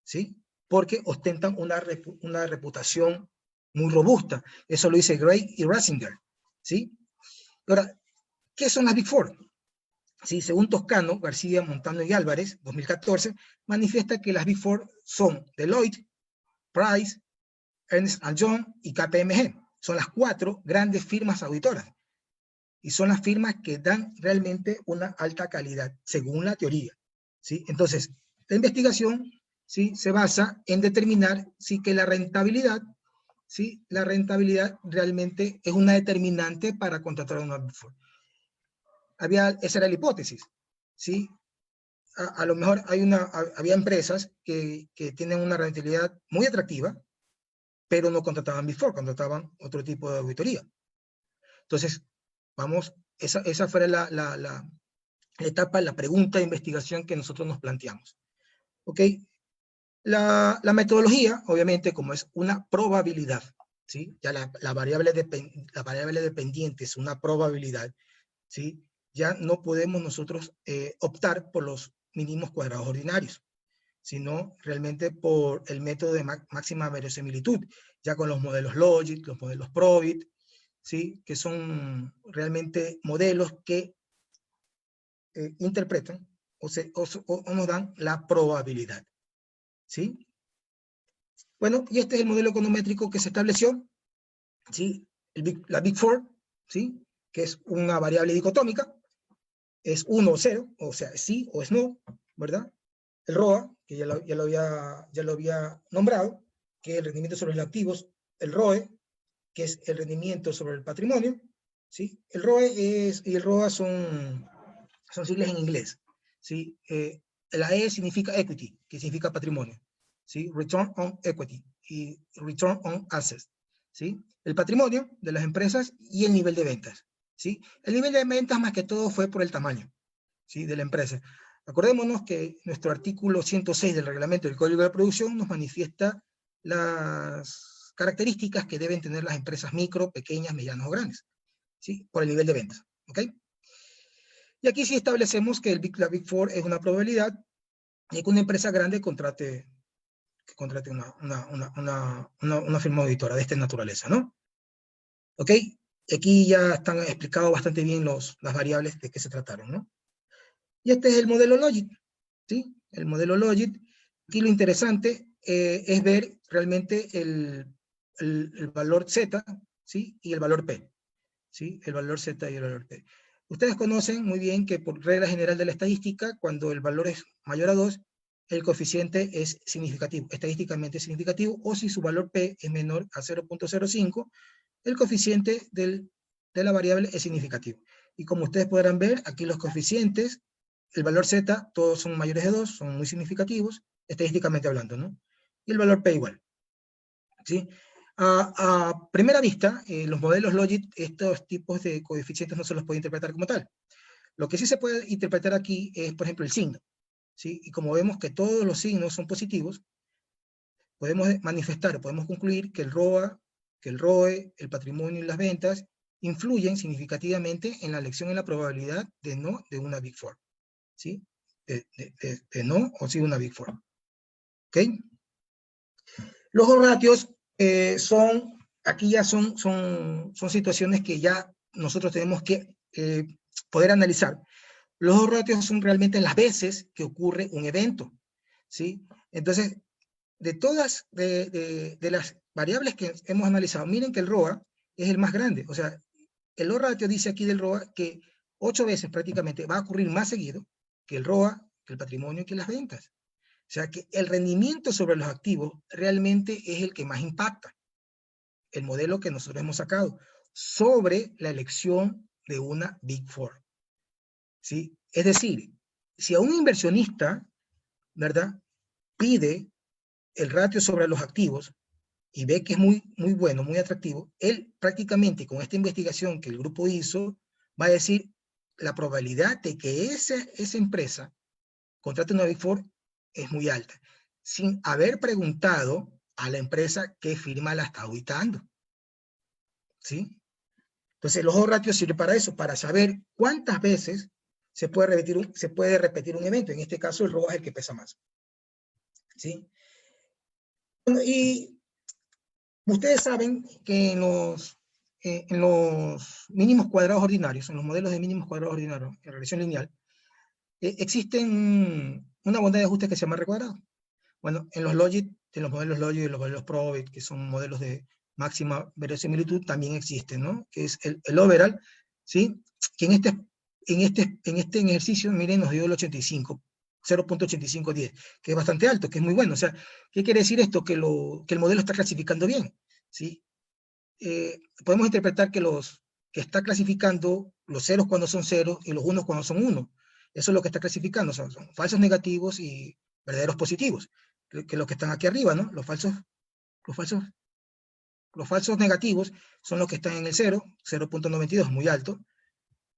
¿sí?, porque ostentan una reputación muy robusta. Eso lo dice Gray y Ratzinger, ¿sí? Ahora, ¿qué son las Big Four? Sí, según Toscano, García, Montano y Álvarez, 2014, manifiesta que las Big Four son Deloitte, Price, Ernst & Young y KPMG. Son las 4 grandes firmas auditoras. Y son las firmas que dan realmente una alta calidad, según la teoría, ¿sí? Entonces, la investigación, ¿sí?, se basa en determinar si que la rentabilidad realmente es una determinante para contratar a una Big Four. Esa era la hipótesis, ¿sí? A lo mejor había empresas que tienen una rentabilidad muy atractiva, pero no contrataban Big Four, contrataban otro tipo de auditoría. Entonces, esa fue la etapa, la pregunta de investigación que nosotros nos planteamos. ¿Ok? La metodología, obviamente, como es una probabilidad, ¿sí?, ya la variable dependiente es una probabilidad, ¿sí?, ya no podemos nosotros optar por los mínimos cuadrados ordinarios, sino realmente por el método de máxima verosimilitud, ya con los modelos Logit, los modelos Probit, ¿sí?, que son realmente modelos que interpretan o nos dan la probabilidad, ¿sí? Bueno, y este es el modelo econométrico que se estableció, ¿sí? La Big Four, ¿sí?, que es una variable dicotómica, es 1 o 0, o sea, es sí o es no, ¿verdad? El ROA, que ya lo había nombrado, que es el rendimiento sobre los activos. El ROE, que es el rendimiento sobre el patrimonio, ¿sí? El ROE y el ROA son siglas en inglés, ¿sí? La E significa equity, que significa patrimonio, ¿sí? Return on equity y return on assets, ¿sí? El patrimonio de las empresas y el nivel de ventas, ¿sí? El nivel de ventas más que todo fue por el tamaño, ¿sí?, de la empresa. Acordémonos que nuestro artículo 106 del reglamento del Código de Producción nos manifiesta las características que deben tener las empresas micro, pequeñas, medianas o grandes, ¿sí?, por el nivel de ventas, ¿ok? Y aquí sí establecemos que la Big Four es una probabilidad de que una empresa grande contrate una firma auditora de esta naturaleza, ¿no? ¿Ok? Aquí ya están explicados bastante bien las variables de qué se trataron, ¿no? Y este es el modelo Logit, ¿sí? El modelo Logit. Aquí lo interesante es ver realmente el valor Z, ¿sí?, y el valor P, ¿sí? El valor Z y el valor P. Ustedes conocen muy bien que por regla general de la estadística, cuando el valor es mayor a 2, el coeficiente es significativo, estadísticamente significativo, o si su valor P es menor a 0.05, el coeficiente de la variable es significativo. Y como ustedes podrán ver, aquí los coeficientes, el valor Z, todos son mayores de 2, son muy significativos, estadísticamente hablando, ¿no? Y el valor P igual, ¿sí? A primera vista, los modelos Logit, estos tipos de coeficientes no se los puede interpretar como tal. Lo que sí se puede interpretar aquí es, por ejemplo, el signo, ¿sí? Y como vemos que todos los signos son positivos, podemos manifestar, podemos concluir que el ROA, que el ROE, el patrimonio y las ventas influyen significativamente en la elección y la probabilidad de no de una Big Four, ¿sí? De no o sí una Big Four. ¿Ok? Los ratios aquí ya son situaciones que ya nosotros tenemos que poder analizar. Los ratios son realmente las veces que ocurre un evento, ¿sí? Entonces, de todas de las variables que hemos analizado, miren que el ROA es el más grande. O sea, el O-ratio dice aquí del ROA que 8 veces prácticamente va a ocurrir más seguido que el ROA, que el patrimonio y que las ventas. O sea que el rendimiento sobre los activos realmente es el que más impacta. El modelo que nosotros hemos sacado sobre la elección de una Big Four. ¿Sí? Es decir, si a un inversionista, ¿verdad?, pide el ratio sobre los activos y ve que es muy bueno, muy atractivo, él prácticamente con esta investigación que el grupo hizo, va a decir la probabilidad de que esa empresa contrate una Big Four es muy alta, sin haber preguntado a la empresa qué firma la está auditando. ¿Sí? Entonces, los O-ratios sirven para eso, para saber cuántas veces se puede repetir un evento. En este caso, el ROA es el que pesa más. ¿Sí? Bueno, y ustedes saben que en los mínimos cuadrados ordinarios, en los modelos de mínimos cuadrados ordinarios en regresión lineal, existen una bondad de ajuste que se llama R cuadrado. Bueno, en los modelos Logit y los modelos Probit, que son modelos de máxima verosimilitud, también existen, ¿no? Que es el overall, ¿sí? Que en este ejercicio, miren, nos dio el 0.8510, que es bastante alto, que es muy bueno. O sea, ¿qué quiere decir esto? Que el modelo está clasificando bien, ¿sí? Podemos interpretar que está clasificando los ceros cuando son ceros y los unos cuando son uno. Eso es lo que está clasificando, son falsos negativos y verdaderos positivos, que los que están aquí arriba, ¿no? Los falsos negativos son los que están en el 0.92, muy alto,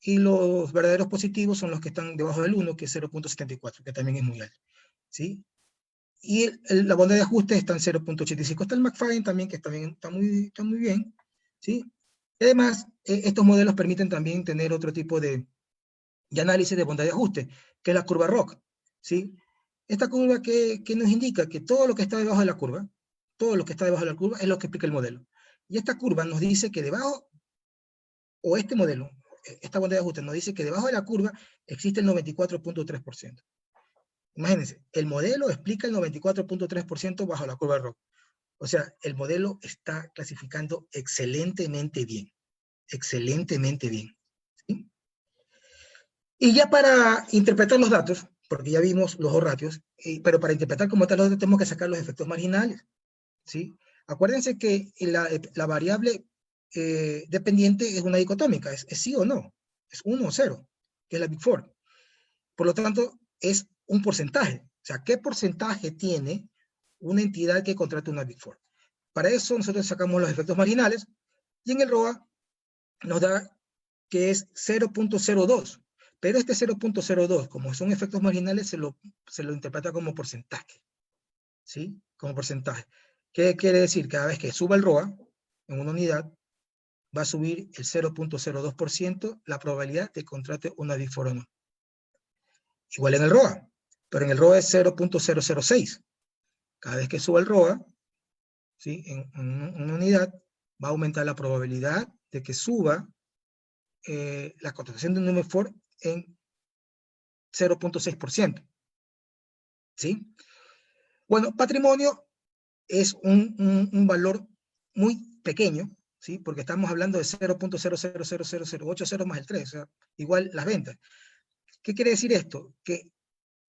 y los verdaderos positivos son los que están debajo del 1, que es 0.74, que también es muy alto, ¿sí? Y la bondad de ajuste está en 0.85. Está el McFadden también, que también está muy bien, ¿sí? Y además, estos modelos permiten también tener otro tipo de análisis de bondad de ajuste, que es la curva ROC, ¿sí? Esta curva que nos indica que todo lo que está debajo de la curva, todo lo que está debajo de la curva es lo que explica el modelo. Y esta curva nos dice que debajo, o este modelo, esta bondad de ajuste nos dice que debajo de la curva existe el 94.3%. Imagínense, el modelo explica el 94.3% bajo la curva ROC. O sea, el modelo está clasificando excelentemente bien. Excelentemente bien. ¿Sí? Y ya para interpretar los datos, porque ya vimos los O-ratios, pero para interpretar como tal los datos tenemos que sacar los efectos marginales. ¿Sí? Acuérdense que la variable dependiente es una dicotómica, es sí o no, es 1 o 0, que es la Big Four. Por lo tanto, es un porcentaje. O sea, ¿qué porcentaje tiene una entidad que contrata una Big Four? Para eso nosotros sacamos los efectos marginales y en el ROA nos da que es 0.02. Pero este 0.02, como son efectos marginales, se lo interpreta como porcentaje. ¿Sí? Como porcentaje. ¿Qué quiere decir? Cada vez que suba el ROA en una unidad, va a subir el 0.02% la probabilidad de que contrate una Big Four o no. Igual en el ROA, pero en el ROA es 0.006. Cada vez que suba el ROA, ¿sí?, en una unidad, va a aumentar la probabilidad de que suba la contratación de un Big Four en 0.6%. ¿Sí? Bueno, patrimonio es un valor muy pequeño, ¿sí? Porque estamos hablando de 0.00008 ceros más el 3, o sea, igual las ventas. ¿Qué quiere decir esto? Que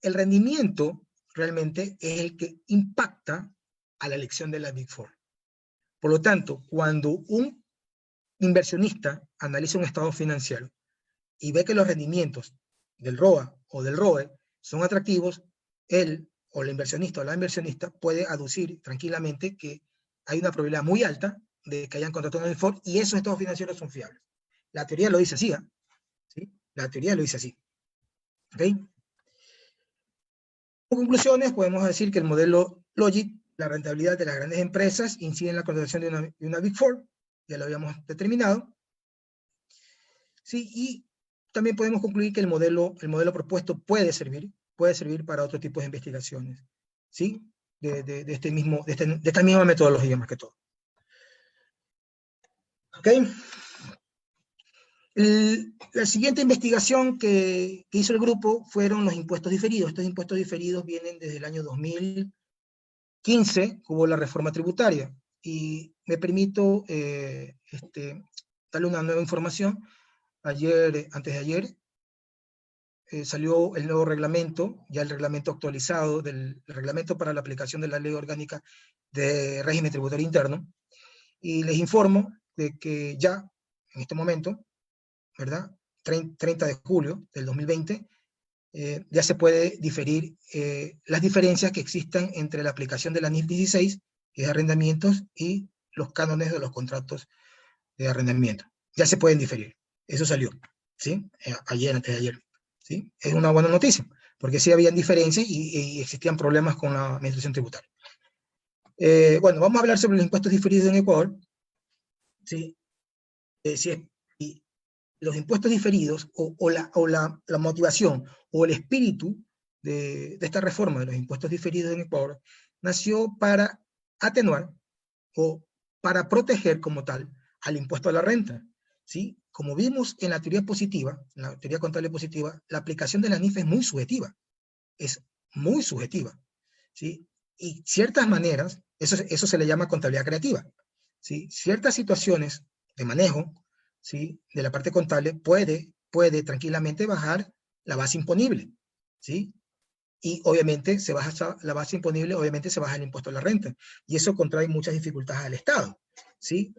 el rendimiento realmente es el que impacta a la elección de la Big Four. Por lo tanto, cuando un inversionista analiza un estado financiero y ve que los rendimientos del ROA o del ROE son atractivos, él o el inversionista o la inversionista puede aducir tranquilamente que hay una probabilidad muy alta de que hayan contratado una Big Four y esos estados financieros son fiables. La teoría lo dice así, ¿sí? La teoría lo dice así. ¿Ok? Como conclusiones, podemos decir que el modelo Logit, la rentabilidad de las grandes empresas, incide en la contratación de una Big Four, ya lo habíamos determinado. Sí, y también podemos concluir que el modelo propuesto puede servir para otro tipo de investigaciones, ¿sí? De esta misma metodología más que todo. ¿Ok? La siguiente investigación que hizo el grupo fueron los impuestos diferidos. Estos impuestos diferidos vienen desde el año 2000, 15 hubo la reforma tributaria, y me permito darle una nueva información. Antes de ayer, salió el nuevo reglamento, ya el reglamento actualizado, el reglamento para la aplicación de la Ley Orgánica de Régimen Tributario Interno, y les informo de que ya, en este momento, ¿verdad? 30 de julio del 2020, ya se puede diferir las diferencias que existan entre la aplicación de la NIF 16, que es de arrendamientos, y los cánones de los contratos de arrendamiento. Ya se pueden diferir. Eso salió, ¿sí? Ayer, antes de ayer. ¿Sí? Es una buena noticia, porque sí habían diferencias y existían problemas con la administración tributaria. Bueno, vamos a hablar sobre los impuestos diferidos en Ecuador. ¿Sí? Y los impuestos diferidos, o la motivación, o el espíritu de esta reforma de los impuestos diferidos en Ecuador, nació para atenuar o para proteger como tal al impuesto a la renta. ¿Sí? Como vimos en la teoría positiva, en la teoría contable positiva, la aplicación de la NIF es muy subjetiva. Es muy subjetiva. ¿Sí? Y ciertas maneras, eso se le llama contabilidad creativa. ¿Sí? Ciertas situaciones de manejo, ¿sí?, de la parte contable puede tranquilamente bajar la base imponible. ¿Sí? Y obviamente se baja la base imponible, obviamente se baja el impuesto a la renta. Y eso contrae muchas dificultades al Estado. ¿Sí?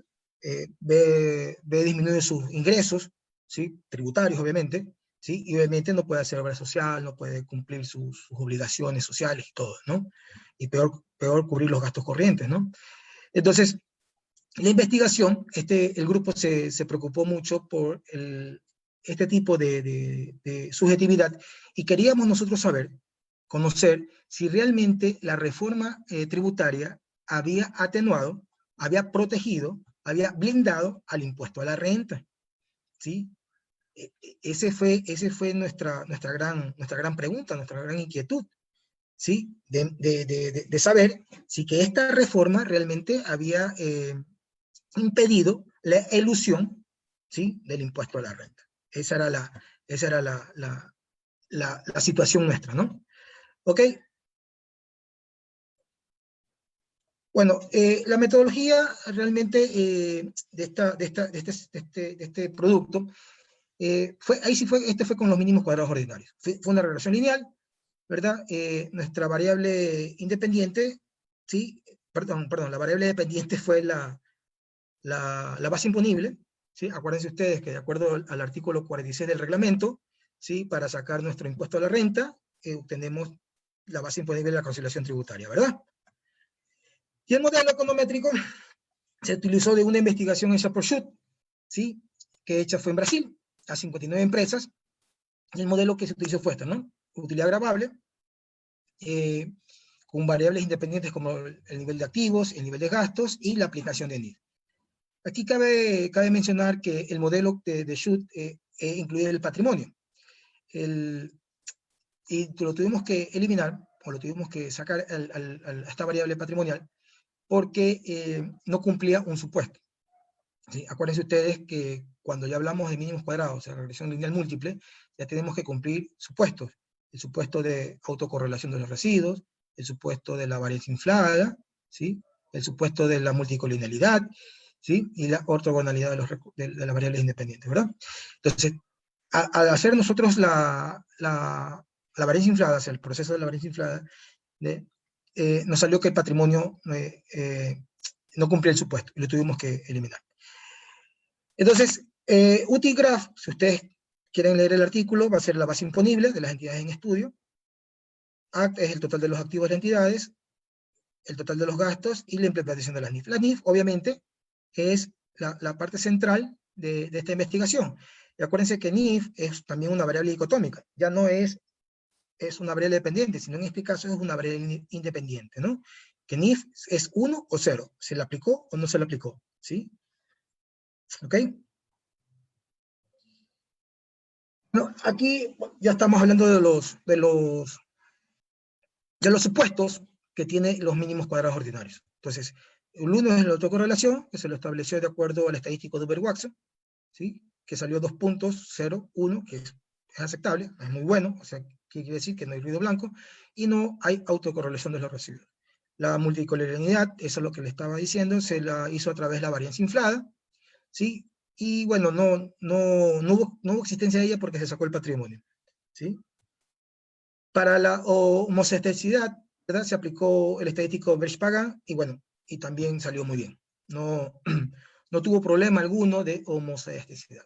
Ve disminuir sus ingresos, ¿sí?, tributarios, obviamente, ¿sí? Y obviamente no puede hacer obra social, no puede cumplir sus obligaciones sociales y todo, ¿no? Y peor cubrir los gastos corrientes, ¿no? Entonces, la investigación, el grupo se preocupó mucho por este tipo de subjetividad, y queríamos nosotros conocer si realmente la reforma tributaria había atenuado, había protegido, había blindado al impuesto a la renta. ¿Sí? Ese fue nuestra gran pregunta, nuestra gran inquietud. ¿Sí? De saber si que esta reforma realmente había impedido la elusión, ¿sí?, del impuesto a la renta. Esa era la situación nuestra, ¿no? ¿Ok? Bueno, la metodología realmente de este producto, este fue con los mínimos cuadrados ordinarios. Fue una regresión lineal, ¿verdad? Nuestra variable independiente, ¿sí? Perdón, la variable dependiente fue la base imponible, ¿sí? Acuérdense ustedes que de acuerdo al artículo 46 del reglamento, ¿sí?, para sacar nuestro impuesto a la renta, obtenemos la base imponible de la conciliación tributaria, ¿verdad? Y el modelo econométrico se utilizó de una investigación hecha por Schut, ¿sí?, que hecha fue en Brasil, a 59 empresas, y el modelo que se utilizó fue este, ¿no? Utilidad gravable, con variables independientes como el nivel de activos, el nivel de gastos y la aplicación de NIF. Aquí cabe mencionar que el modelo de Schut incluye el patrimonio. Y lo tuvimos que eliminar, o lo tuvimos que sacar a esta variable patrimonial, porque no cumplía un supuesto. ¿Sí? Acuérdense ustedes que cuando ya hablamos de mínimos cuadrados, o sea, regresión lineal múltiple, ya tenemos que cumplir supuestos. El supuesto de autocorrelación de los residuos, el supuesto de la varianza inflada, ¿sí?, el supuesto de la multicolinealidad, ¿sí?, y la ortogonalidad de las variables independientes, ¿verdad? Entonces, al hacer nosotros la varianza inflada, o sea, el proceso de la varianza inflada, nos salió que el patrimonio no cumplía el supuesto, y lo tuvimos que eliminar. Entonces, UTIGRAPH, si ustedes quieren leer el artículo, va a ser la base imponible de las entidades en estudio. ACT es el total de los activos de entidades, el total de los gastos y la implementación de la NIF. La NIF, obviamente, es la parte central de esta investigación. Y acuérdense que NIF es también una variable dicotómica, ya no es una variable dependiente, sino en este caso es una variable independiente, ¿no? Que NIF es 1 o 0, ¿se le aplicó o no se le aplicó? ¿Sí? ¿Ok? No, aquí ya estamos hablando de los supuestos que tiene los mínimos cuadrados ordinarios. Entonces, el uno es la autocorrelación, que se lo estableció de acuerdo al estadístico de Uber-Watson, ¿sí?, que salió 2.01, que es aceptable, es muy bueno, o sea, ¿qué quiere decir? Que no hay ruido blanco, y no hay autocorrelación de los residuos. La multicolorialidad, eso es lo que le estaba diciendo, se la hizo a través de la varianza inflada, ¿sí? Y bueno, no hubo existencia de ella porque se sacó el patrimonio, ¿sí? Para la homosexualidad, ¿verdad? Se aplicó el estadístico Berge-Pagan y bueno, y también salió muy bien. No, no tuvo problema alguno de homosexualidad.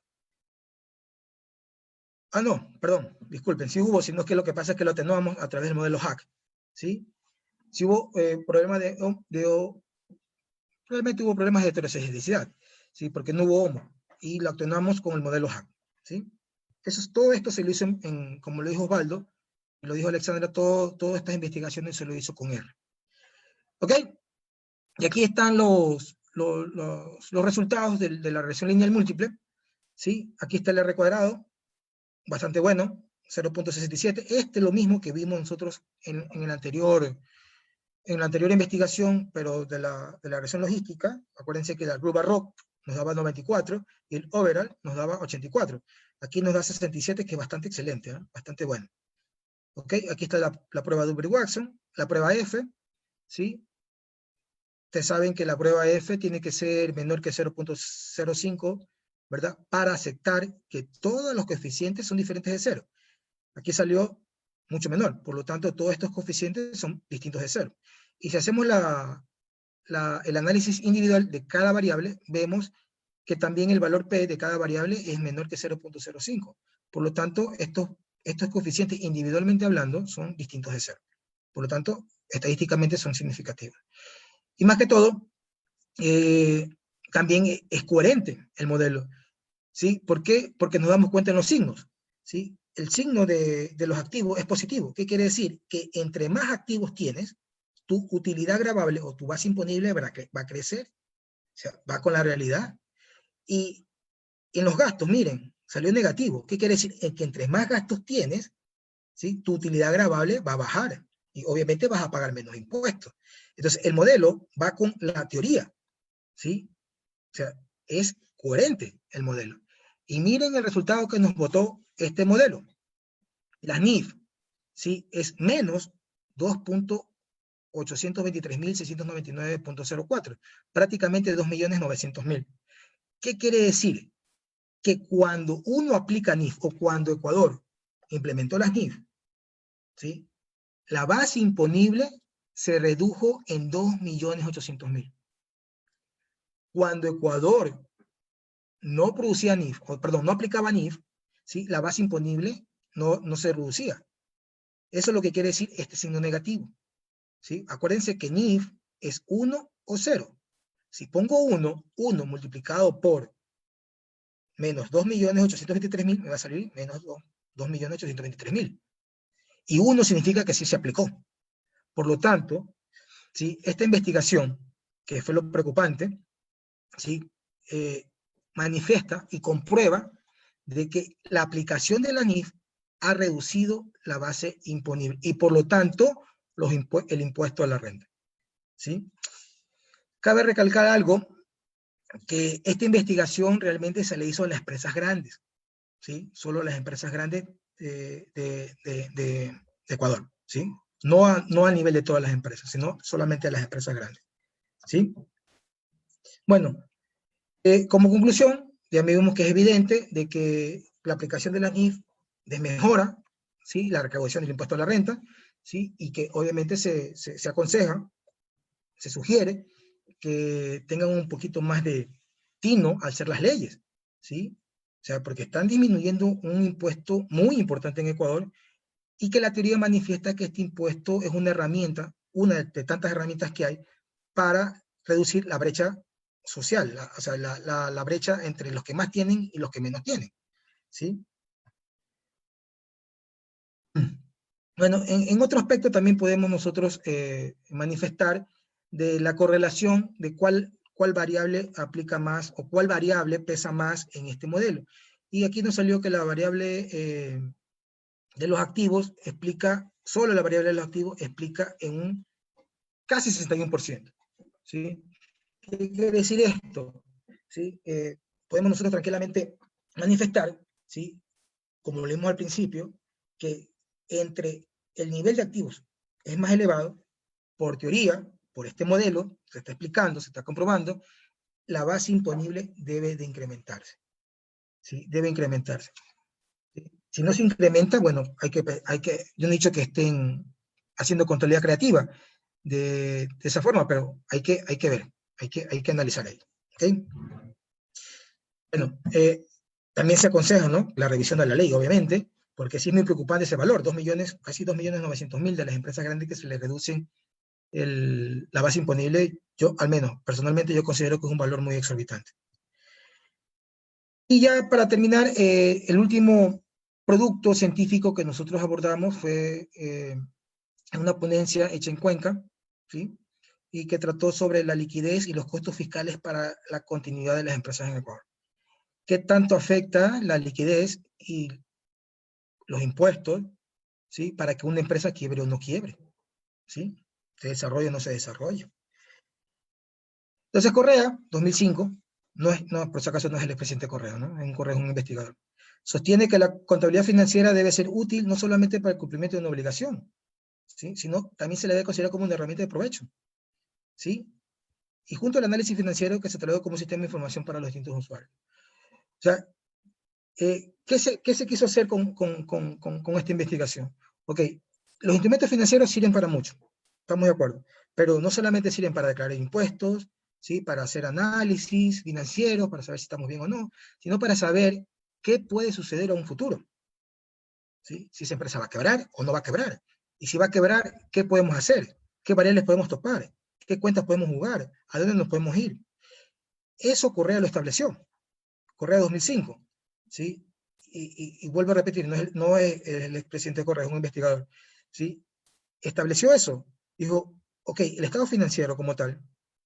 Ah, no, perdón, disculpen, sí hubo, sino que lo que pasa es que lo atenuamos a través del modelo HAC, ¿sí? Sí hubo problemas realmente hubo problemas de heterosexualidad, ¿sí? Porque no hubo homo, y lo atenuamos con el modelo HAC, ¿sí? Todo esto se lo hizo, como lo dijo Osvaldo, y lo dijo Alexandra, todas estas investigaciones se lo hizo con R. ¿Ok? Y aquí están los resultados de la regresión lineal múltiple, ¿sí? Aquí está el R cuadrado, bastante bueno, 0.67. Este es lo mismo que vimos nosotros en la anterior investigación, pero de la regresión logística. Acuérdense que la Gruba Rock nos daba 94 y el overall nos daba 84. Aquí nos da 67, que es bastante excelente, ¿eh? Bastante bueno. ¿Ok? Aquí está la prueba Dulby-Watson, la prueba F, ¿sí? Ustedes saben que la prueba F tiene que ser menor que 0.05, ¿verdad? Para aceptar que todos los coeficientes son diferentes de 0. Aquí salió mucho menor, por lo tanto todos estos coeficientes son distintos de 0. Y si hacemos el análisis individual de cada variable, vemos que también el valor P de cada variable es menor que 0.05. Por lo tanto, estos coeficientes individualmente hablando son distintos de 0. Por lo tanto, estadísticamente son significativos. Y más que todo, también es coherente el modelo, ¿sí? ¿Por qué? Porque nos damos cuenta en los signos, ¿sí? El signo de los activos es positivo. ¿Qué quiere decir? Que entre más activos tienes, tu utilidad gravable o tu base imponible va a crecer, o sea, va con la realidad. Y en los gastos, miren, salió negativo. ¿Qué quiere decir? Que entre más gastos tienes, ¿sí? Tu utilidad gravable va a bajar y obviamente vas a pagar menos impuestos. Entonces, el modelo va con la teoría, ¿sí? O sea, es coherente el modelo. Y miren el resultado que nos botó este modelo. La NIF, ¿sí? Es menos 2.823.699.04, prácticamente 2.900.000. ¿Qué quiere decir? Que cuando uno aplica NIF o cuando Ecuador implementó las NIF, ¿sí? La base imponible se redujo en 2.800.000. Cuando Ecuador no producía NIF, no aplicaba NIF, ¿sí? La base imponible no se reducía. Eso es lo que quiere decir este signo negativo, ¿sí? Acuérdense que NIF es 1 o 0. Si pongo 1 multiplicado por menos 2.823.000, me va a salir menos 2.823.000. Y 1 significa que sí se aplicó. Por lo tanto, ¿sí? Esta investigación, que fue lo preocupante, ¿sí? Manifiesta y comprueba de que la aplicación de la NIF ha reducido la base imponible y por lo tanto el impuesto a la renta, ¿sí? Cabe recalcar algo, que esta investigación realmente se le hizo a las empresas grandes, ¿sí? Solo a las empresas grandes de Ecuador, ¿sí? No a nivel de todas las empresas, sino solamente a las empresas grandes, ¿sí? Bueno, como conclusión, ya vemos que es evidente de que la aplicación de la NIF desmejora, ¿sí? La recaudación del impuesto a la renta, ¿sí? Y que obviamente se aconseja, se sugiere que tengan un poquito más de tino al ser las leyes, ¿sí? O sea, porque están disminuyendo un impuesto muy importante en Ecuador y que la teoría manifiesta que este impuesto es una herramienta, una de tantas herramientas que hay para reducir la brecha social, o sea, la brecha entre los que más tienen y los que menos tienen, ¿sí? Bueno, en otro aspecto también podemos nosotros manifestar de la correlación de cuál variable aplica más o cuál variable pesa más en este modelo. Y aquí nos salió que la variable de los activos explica, solo la variable de los activos explica en un casi 61%, ¿sí? ¿Qué quiere decir esto? ¿Sí? Podemos nosotros tranquilamente manifestar, ¿sí? Como lo leímos al principio, que entre el nivel de activos es más elevado, por teoría, por este modelo, se está explicando, se está comprobando, la base imponible debe de incrementarse. ¿Sí? Debe incrementarse. ¿Sí? Si no se incrementa, bueno, yo no he dicho que estén haciendo contabilidad creativa de esa forma, pero hay que ver, hay que analizar ahí. ¿Okay? Bueno, también se aconseja, ¿no?, la revisión de la ley, obviamente, porque sí es muy preocupante ese valor, 2 millones, casi 2.900.000 de las empresas grandes que se les reducen la base imponible. Yo, al menos, personalmente, yo considero que es un valor muy exorbitante. Y ya para terminar, el último producto científico que nosotros abordamos fue una ponencia hecha en Cuenca, ¿sí?, y que trató sobre la liquidez y los costos fiscales para la continuidad de las empresas en Ecuador. ¿Qué tanto afecta la liquidez y los impuestos, ¿sí?, para que una empresa quiebre o no quiebre? ¿Sí? ¿Se desarrolla o no se desarrolla? Entonces Correa, 2005, no, por si acaso no es el expresidente Correa, ¿no? Correa es un investigador. Sostiene que la contabilidad financiera debe ser útil no solamente para el cumplimiento de una obligación, ¿sí?, sino también se le debe considerar como una herramienta de provecho, ¿sí? Y junto al análisis financiero que se traduce como un sistema de información para los distintos usuarios. O sea, ¿qué se quiso hacer con esta investigación? Ok, los instrumentos financieros sirven para mucho, estamos de acuerdo, pero no solamente sirven para declarar impuestos, ¿sí?, para hacer análisis financiero, para saber si estamos bien o no, sino para saber qué puede suceder a un futuro, ¿sí? Si esa empresa va a quebrar o no va a quebrar, y si va a quebrar, ¿qué podemos hacer? ¿Qué variables podemos topar? ¿Qué cuentas podemos jugar? ¿A dónde nos podemos ir? Eso Correa lo estableció, Correa 2005, ¿sí? Y vuelvo a repetir, no es el expresidente Correa, es un investigador, ¿sí? Estableció eso. Dijo, ok, el estado financiero como tal,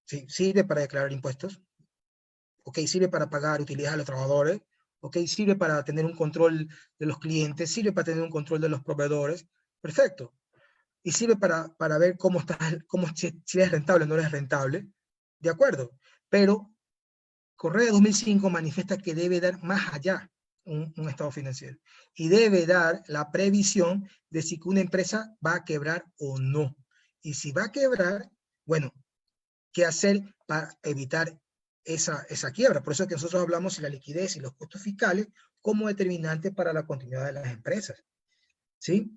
¿sí?, sirve para declarar impuestos, ok, sirve para pagar utilidades a los trabajadores, ok, sirve para tener un control de los clientes, sirve para tener un control de los proveedores, perfecto. Y sirve para ver si es rentable o no es rentable, de acuerdo. Pero Correa 2005 manifiesta que debe dar más allá un estado financiero y debe dar la previsión de si una empresa va a quebrar o no. Y si va a quebrar, bueno, ¿qué hacer para evitar esa quiebra? Por eso es que nosotros hablamos de la liquidez y los costos fiscales como determinantes para la continuidad de las empresas, ¿sí?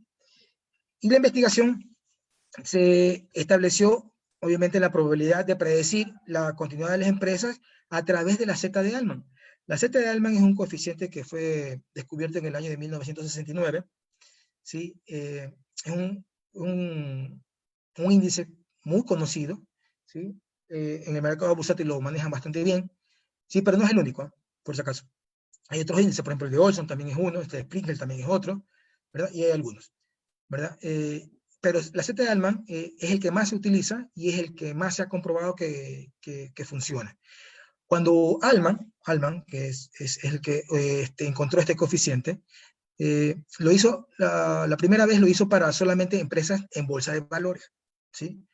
Y la investigación se estableció, obviamente, la probabilidad de predecir la continuidad de las empresas a través de la Z de Altman. La Z de Altman es un coeficiente que fue descubierto en el año de 1969, ¿sí? Es un índice muy conocido, ¿sí? En el mercado bursátil lo manejan bastante bien, ¿sí? Pero no es el único, ¿eh?, por si acaso. Hay otros índices, por ejemplo, el de Olson también es uno, este de Sprinkle también es otro, ¿verdad? Y hay algunos, ¿verdad? Pero la Z de Altman es el que más se utiliza y es el que más se ha comprobado que funciona. Cuando Altman, que es el que encontró este coeficiente, lo hizo, la primera vez lo hizo para solamente empresas en bolsa de valores, ¿sí?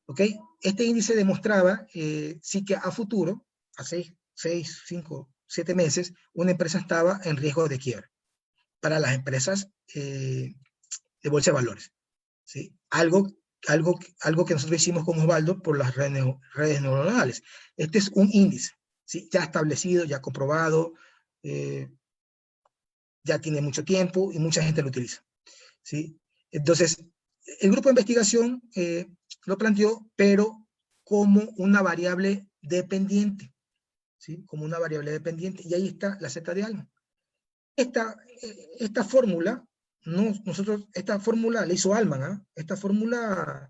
¿Ok? Este índice demostraba sí que a futuro, a 6, 5, 7 meses, una empresa estaba en riesgo de quiebra para las empresas de bolsa de valores, ¿sí? Algo que nosotros hicimos con Osvaldo por las redes neuronales. Este es un índice, ¿sí?, ya establecido, ya comprobado, ya tiene mucho tiempo y mucha gente lo utiliza, ¿sí? Entonces, el grupo de investigación lo planteó, pero como una variable dependiente, ¿sí?, como una variable dependiente, y ahí está la Z de Altman. Esta fórmula, esta fórmula la hizo Altman, ¿eh? Esta fórmula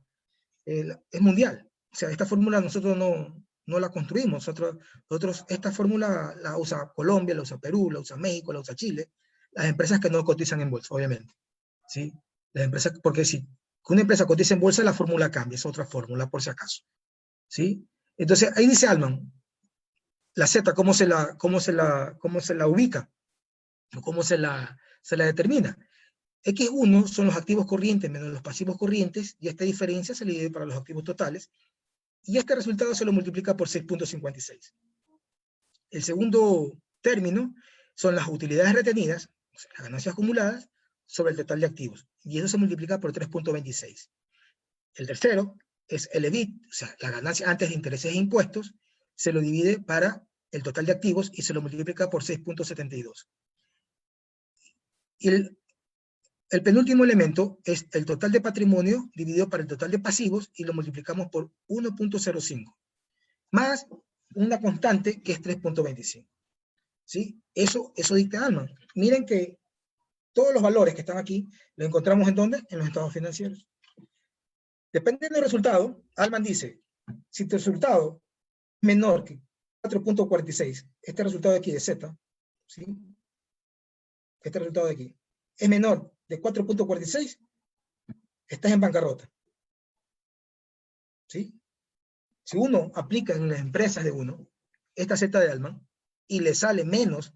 es mundial, o sea, esta fórmula nosotros no la construimos, nosotros esta fórmula la usa Colombia, la usa Perú, la usa México, la usa Chile, las empresas que no cotizan en bolsa, obviamente, ¿sí? Las empresas, porque si una empresa cotiza en bolsa, la fórmula cambia, es otra fórmula, por si acaso, ¿sí? Entonces, ahí dice Altman, la Z, ¿cómo se la ubica? ¿O cómo se la determina? X1 son los activos corrientes menos los pasivos corrientes, y esta diferencia se le divide para los activos totales, y este resultado se lo multiplica por 6.56. El segundo término son las utilidades retenidas, o sea, las ganancias acumuladas, sobre el total de activos, y eso se multiplica por 3.26. El tercero es el EBIT, o sea, la ganancia antes de intereses e impuestos, se lo divide para el total de activos y se lo multiplica por 6.72. Y el penúltimo elemento es el total de patrimonio dividido para el total de pasivos y lo multiplicamos por 1.05, más una constante que es 3.25. ¿Sí? Eso dicta Altman. Miren que todos los valores que están aquí los encontramos ¿en dónde? En los estados financieros. Dependiendo del resultado, Altman dice, si tu resultado es menor que 4.46, este resultado de aquí de Z, ¿sí? Este resultado de aquí, es menor de 4.46, estás en bancarrota. ¿Sí? Si uno aplica en las empresas de uno, esta Z de Altman, y le sale menos, o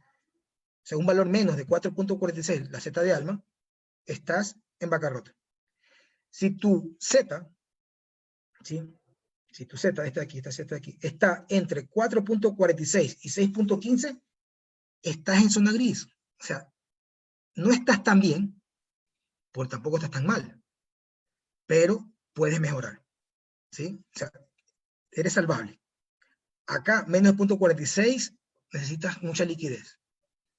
sea, un valor menos de 4.46, la Z de Altman, estás en bancarrota. Si tu Z, ¿sí? Si tu Z, esta Z de aquí, está entre 4.46 y 6.15, estás en zona gris. O sea, no estás tan bien, pero tampoco estás tan mal, pero puedes mejorar. ¿Sí? O sea, eres salvable. Acá, menos de 0.46, necesitas mucha liquidez.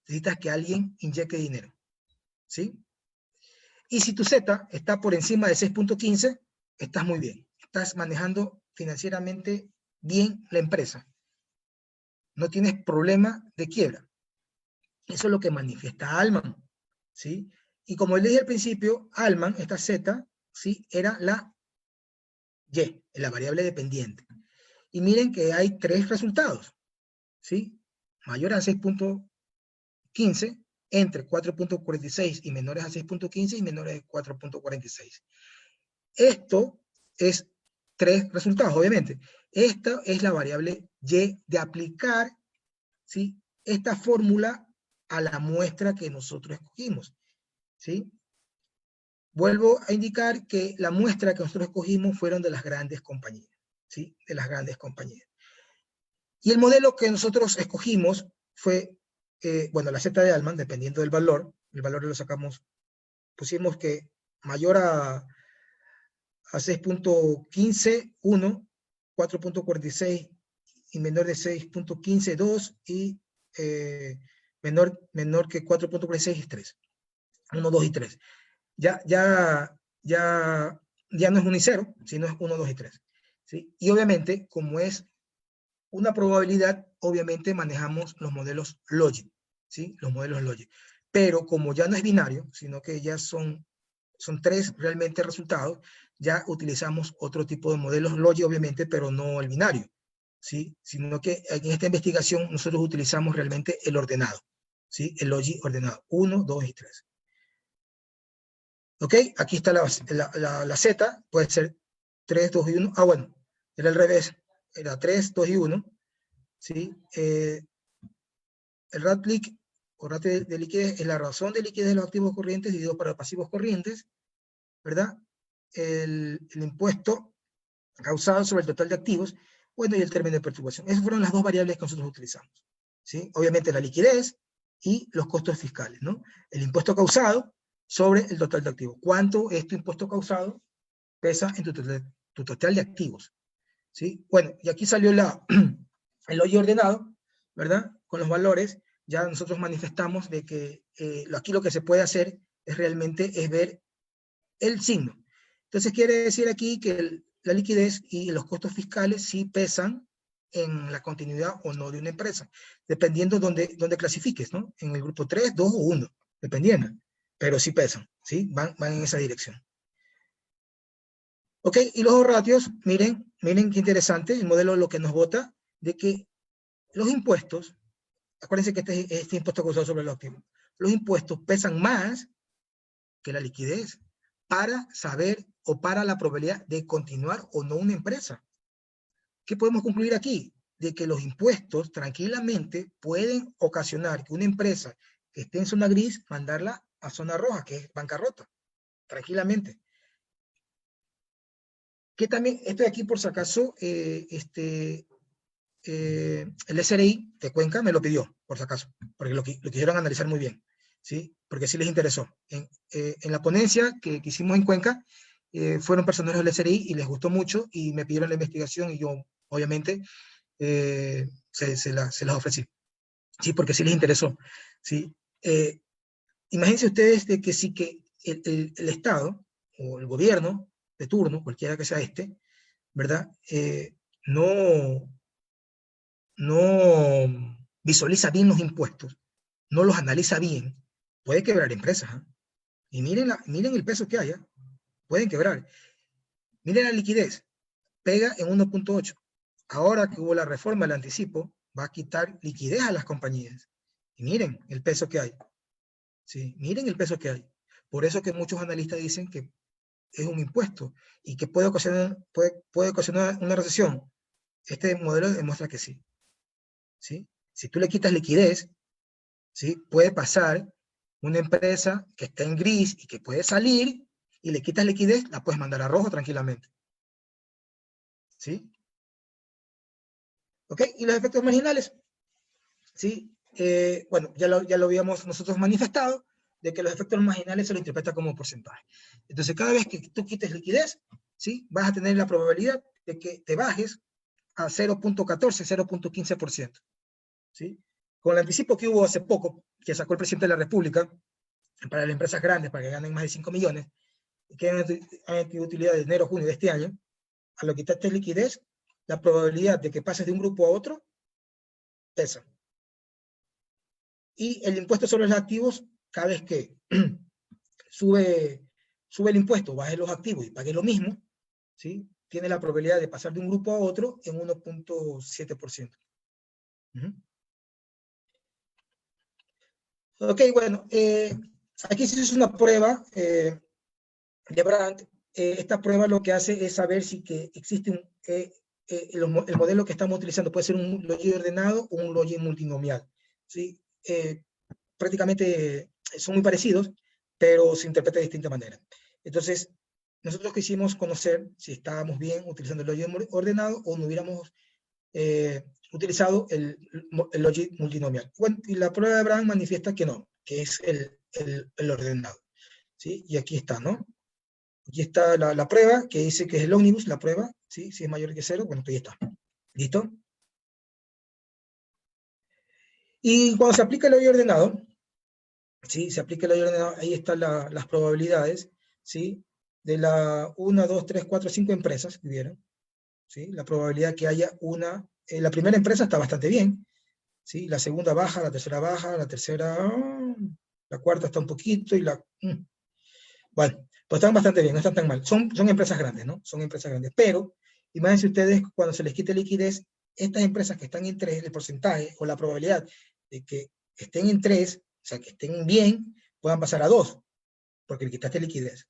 Necesitas que alguien inyecte dinero. ¿Sí? Y si tu Z está por encima de 6.15, estás muy bien. Estás manejando financieramente bien la empresa. No tienes problema de quiebra. Eso es lo que manifiesta Altman. ¿Sí? Y como le dije al principio, Altman, esta Z, ¿sí? Era la Y, la variable dependiente. Y miren que hay tres resultados. ¿Sí? Mayor a 6.15, entre 4.46 y menores a 6.15 y menores a 4.46. Esto es tres resultados, obviamente. Esta es la variable Y de aplicar, ¿sí? Esta fórmula a la muestra que nosotros escogimos. ¿Sí? Vuelvo a indicar que la muestra que nosotros escogimos fueron de las grandes compañías. ¿Sí? De las grandes compañías. Y el modelo que nosotros escogimos fue, bueno, la Z de Altman, dependiendo del valor, el valor lo sacamos, pusimos que mayor a 6.15, 1, 4.46 y menor de 6.15, 2 y menor que 4.46 es 3. 1, 2 y 3. Ya no es 1 y 0, sino es 1, 2 y 3. ¿Sí? Y obviamente, como es una probabilidad, obviamente manejamos los modelos Logic, ¿sí? Los modelos Logic. Pero como ya no es binario, sino que ya son tres realmente resultados, ya utilizamos otro tipo de modelos Logic, obviamente, pero no el binario, ¿sí? Sino que en esta investigación nosotros utilizamos realmente el ordenado, ¿sí? El Logic ordenado, 1, 2 y 3. ¿Ok? Aquí está la Z, puede ser 3, 2 y 1. Ah, bueno, era al revés. Era 3, 2 y 1. ¿Sí? El RATLIC, o ratio de liquidez, es la razón de liquidez de los activos corrientes dividido para los pasivos corrientes, ¿verdad? El impuesto causado sobre el total de activos, bueno, y el término de perturbación. Esas fueron las dos variables que nosotros utilizamos. ¿Sí? Obviamente la liquidez y los costos fiscales, ¿no? El impuesto causado sobre el total de activos. ¿Cuánto es tu impuesto causado pesa en tu total de activos? ¿Sí? Bueno, y aquí salió el hoyo ordenado, ¿verdad? Con los valores, ya nosotros manifestamos de que aquí lo que se puede hacer es realmente ver el signo. Entonces quiere decir aquí que la liquidez y los costos fiscales sí pesan en la continuidad o no de una empresa, dependiendo dónde clasifiques, ¿no? En el grupo 3, 2 o 1, dependiendo. Pero sí pesan, ¿sí? Van en esa dirección. Ok, y los ratios, miren qué interesante, el modelo lo que nos bota de que los impuestos, acuérdense que este impuesto causado sobre los activos, los impuestos pesan más que la liquidez para saber o para la probabilidad de continuar o no una empresa. ¿Qué podemos concluir aquí? De que los impuestos tranquilamente pueden ocasionar que una empresa que esté en zona gris, mandarla a zona roja, que es bancarrota, tranquilamente. Que también, esto de aquí por si acaso, el SRI de Cuenca me lo pidió, por si acaso, porque lo quisieron analizar muy bien, ¿sí? Porque sí les interesó. En la ponencia que hicimos en Cuenca, fueron personeros del SRI y les gustó mucho y me pidieron la investigación y yo, obviamente, se las ofrecí. Sí, porque sí les interesó. ¿Sí? Imagínense ustedes de que sí que el Estado o el gobierno de turno, cualquiera que sea este, ¿verdad? No visualiza bien los impuestos, no los analiza bien, puede quebrar empresas. ¿Eh? Y miren el peso que hay, ¿eh? Pueden quebrar. Miren la liquidez, pega en 1.8. Ahora que hubo la reforma del anticipo, va a quitar liquidez a las compañías. Y miren el peso que hay. ¿Sí? Miren el peso que hay. Por eso que muchos analistas dicen que es un impuesto y que puede ocasionar una recesión. Este modelo demuestra que sí. ¿Sí? Si tú le quitas liquidez, ¿sí? Puede pasar una empresa que está en gris y que puede salir y le quitas liquidez, la puedes mandar a rojo tranquilamente. ¿Sí? ¿Ok? Y los efectos marginales. ¿Sí? Bueno, ya lo habíamos nosotros manifestado, de que los efectos marginales se lo interpreta como porcentaje. Entonces, cada vez que tú quites liquidez, ¿sí? Vas a tener la probabilidad de que te bajes a 0.14, 0.15%. ¿Sí? Con el anticipo que hubo hace poco, que sacó el presidente de la República, para las empresas grandes, para que ganen más de 5 millones, que han tenido utilidad de enero a junio de este año, a lo que quitaste liquidez, la probabilidad de que pases de un grupo a otro pesa. Y el impuesto sobre los activos, cada vez que sube el impuesto, baje los activos y pague lo mismo, ¿sí? Tiene la probabilidad de pasar de un grupo a otro en 1.7%. Ok, bueno, aquí se hizo una prueba de Brandt. Esta prueba lo que hace es saber si que existe el modelo que estamos utilizando puede ser un login ordenado o un login multinomial. ¿Sí? Prácticamente son muy parecidos, pero se interpreta de distinta manera. Entonces, nosotros quisimos conocer si estábamos bien utilizando el login ordenado o no hubiéramos utilizado el login multinomial. Bueno, y la prueba de Brandt manifiesta que no, que es el ordenado. ¿Sí? Y aquí está, ¿no? Aquí está la prueba que dice que es el ómnibus, la prueba, ¿sí? Si es mayor que 0, bueno, pues ahí está. ¿Listo? Y cuando se aplica el login ordenado, ¿sí? Se aplica el login ordenado, ahí están las probabilidades, ¿sí? De la 1, 2, 3, 4, 5 empresas que vieron, ¿sí? La probabilidad que haya una, la primera empresa está bastante bien, ¿sí? La segunda baja, la tercera, la cuarta está un poquito y bueno, pues están bastante bien, no están tan mal. Son empresas grandes, ¿no? Son empresas grandes. Pero, imagínense ustedes, cuando se les quite liquidez, estas empresas que están en 3, el porcentaje o la probabilidad de que estén en 3, o sea, que estén bien, puedan pasar a 2, porque le quitaste liquidez.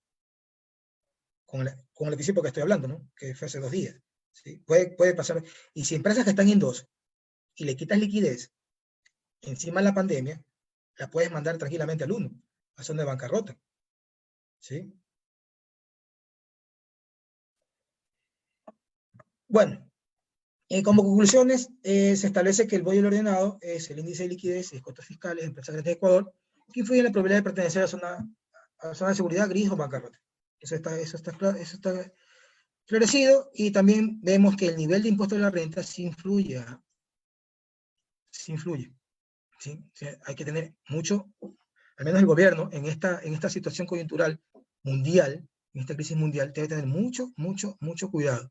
Con el anticipo que estoy hablando, ¿no? Que fue hace 2 días. ¿Sí? Puede pasar. Y si empresas que están en 2 y le quitas liquidez encima de la pandemia, la puedes mandar tranquilamente al 1, a zona de bancarrota. ¿Sí? Bueno, como conclusiones, se establece que el modelo ordenado es el índice de liquidez y costos fiscales de empresas grandes de Ecuador que influye en la probabilidad de pertenecer a la zona de seguridad gris o bancarrota. Eso está esclarecido, y también vemos que el nivel de impuesto de la renta sí influye. ¿Sí? O sea, hay que tener mucho, al menos el gobierno, en esta situación coyuntural mundial, en esta crisis mundial, debe tener mucho cuidado.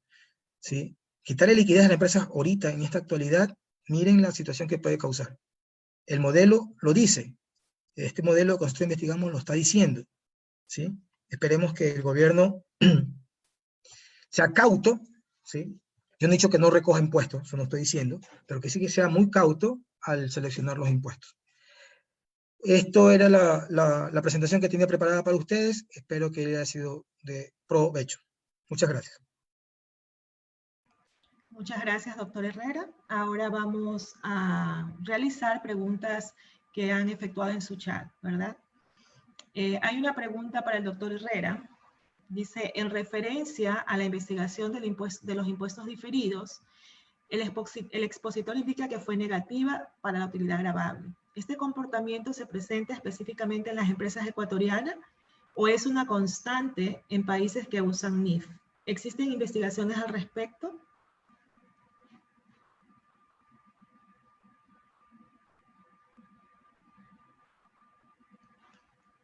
¿Sí? Quitarle liquidez a la empresa ahorita, en esta actualidad, miren la situación que puede causar. El modelo lo dice. Este modelo que nosotros investigamos lo está diciendo. ¿Sí? Esperemos que el gobierno sea cauto. ¿Sí? Yo no he dicho que no recoja impuestos, eso no estoy diciendo, pero que sí que sea muy cauto al seleccionar los impuestos. Esto era la presentación que tenía preparada para ustedes. Espero que haya sido de provecho. Muchas gracias. Muchas gracias, doctor Herrera. Ahora vamos a realizar preguntas que han efectuado en su chat, ¿verdad? Hay una pregunta para el doctor Herrera. Dice, en referencia a la investigación de los impuestos diferidos, el expositor indica que fue negativa para la utilidad gravable. ¿Este comportamiento se presenta específicamente en las empresas ecuatorianas o es una constante en países que usan NIF? ¿Existen investigaciones al respecto?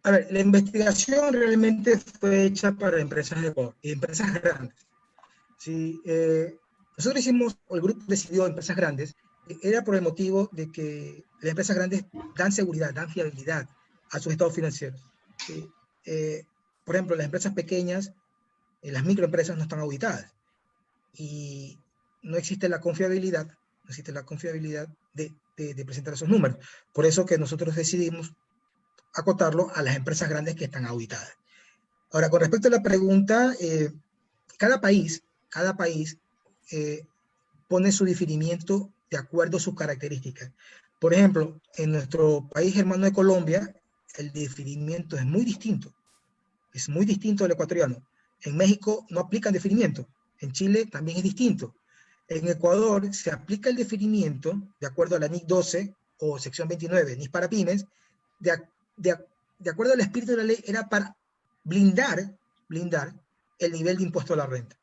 A ver, la investigación realmente fue hecha para empresas de Ecuador y empresas grandes. Sí, nosotros hicimos, o el grupo decidió empresas grandes, era por el motivo de que las empresas grandes dan seguridad, dan fiabilidad a sus estados financieros. ¿Sí? Por ejemplo, las empresas pequeñas, las microempresas no están auditadas y no existe la confiabilidad, de presentar esos números. Por eso que nosotros decidimos acotarlo a las empresas grandes que están auditadas. Ahora, con respecto a la pregunta, cada país pone su definimiento de acuerdo a sus características. Por ejemplo, en nuestro país hermano de Colombia, el definimiento es muy distinto al ecuatoriano. En México no aplican definimiento, en Chile también es distinto. En Ecuador se aplica el definimiento de acuerdo a la NIC 12 o sección 29, NIC para pymes, de acuerdo al espíritu de la ley, era para blindar el nivel de impuesto a la renta.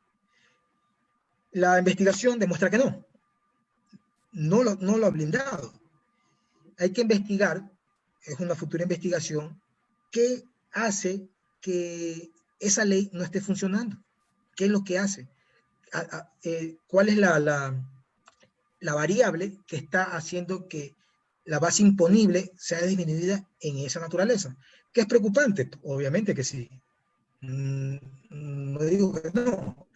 La investigación demuestra que no lo ha blindado. Hay que investigar, es una futura investigación, qué hace que esa ley no esté funcionando. ¿Qué es lo que hace? ¿Cuál es la variable que está haciendo que la base imponible sea disminuida en esa naturaleza? ¿Qué es preocupante? Obviamente que sí. No digo que no,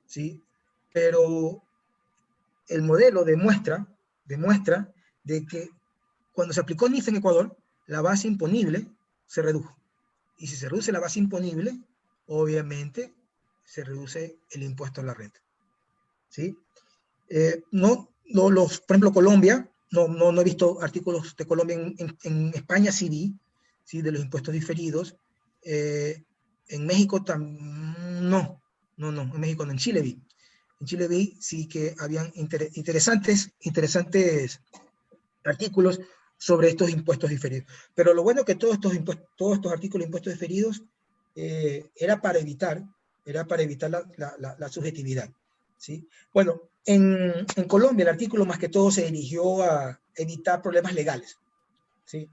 ¿sí? Pero el modelo demuestra de que cuando se aplicó NIF en Ecuador, la base imponible se redujo. Y si se reduce la base imponible, obviamente se reduce el impuesto a la renta. ¿Sí? Por ejemplo, Colombia, no he visto artículos de Colombia. En España sí vi, ¿sí? De los impuestos diferidos. En México no, en México no, en Chile vi. En Chile vi sí que habían interesantes artículos sobre estos impuestos diferidos. Pero lo bueno es que todos estos artículos de impuestos diferidos era para evitar la subjetividad. ¿Sí? Bueno, en Colombia el artículo más que todo se dirigió a evitar problemas legales. ¿Sí?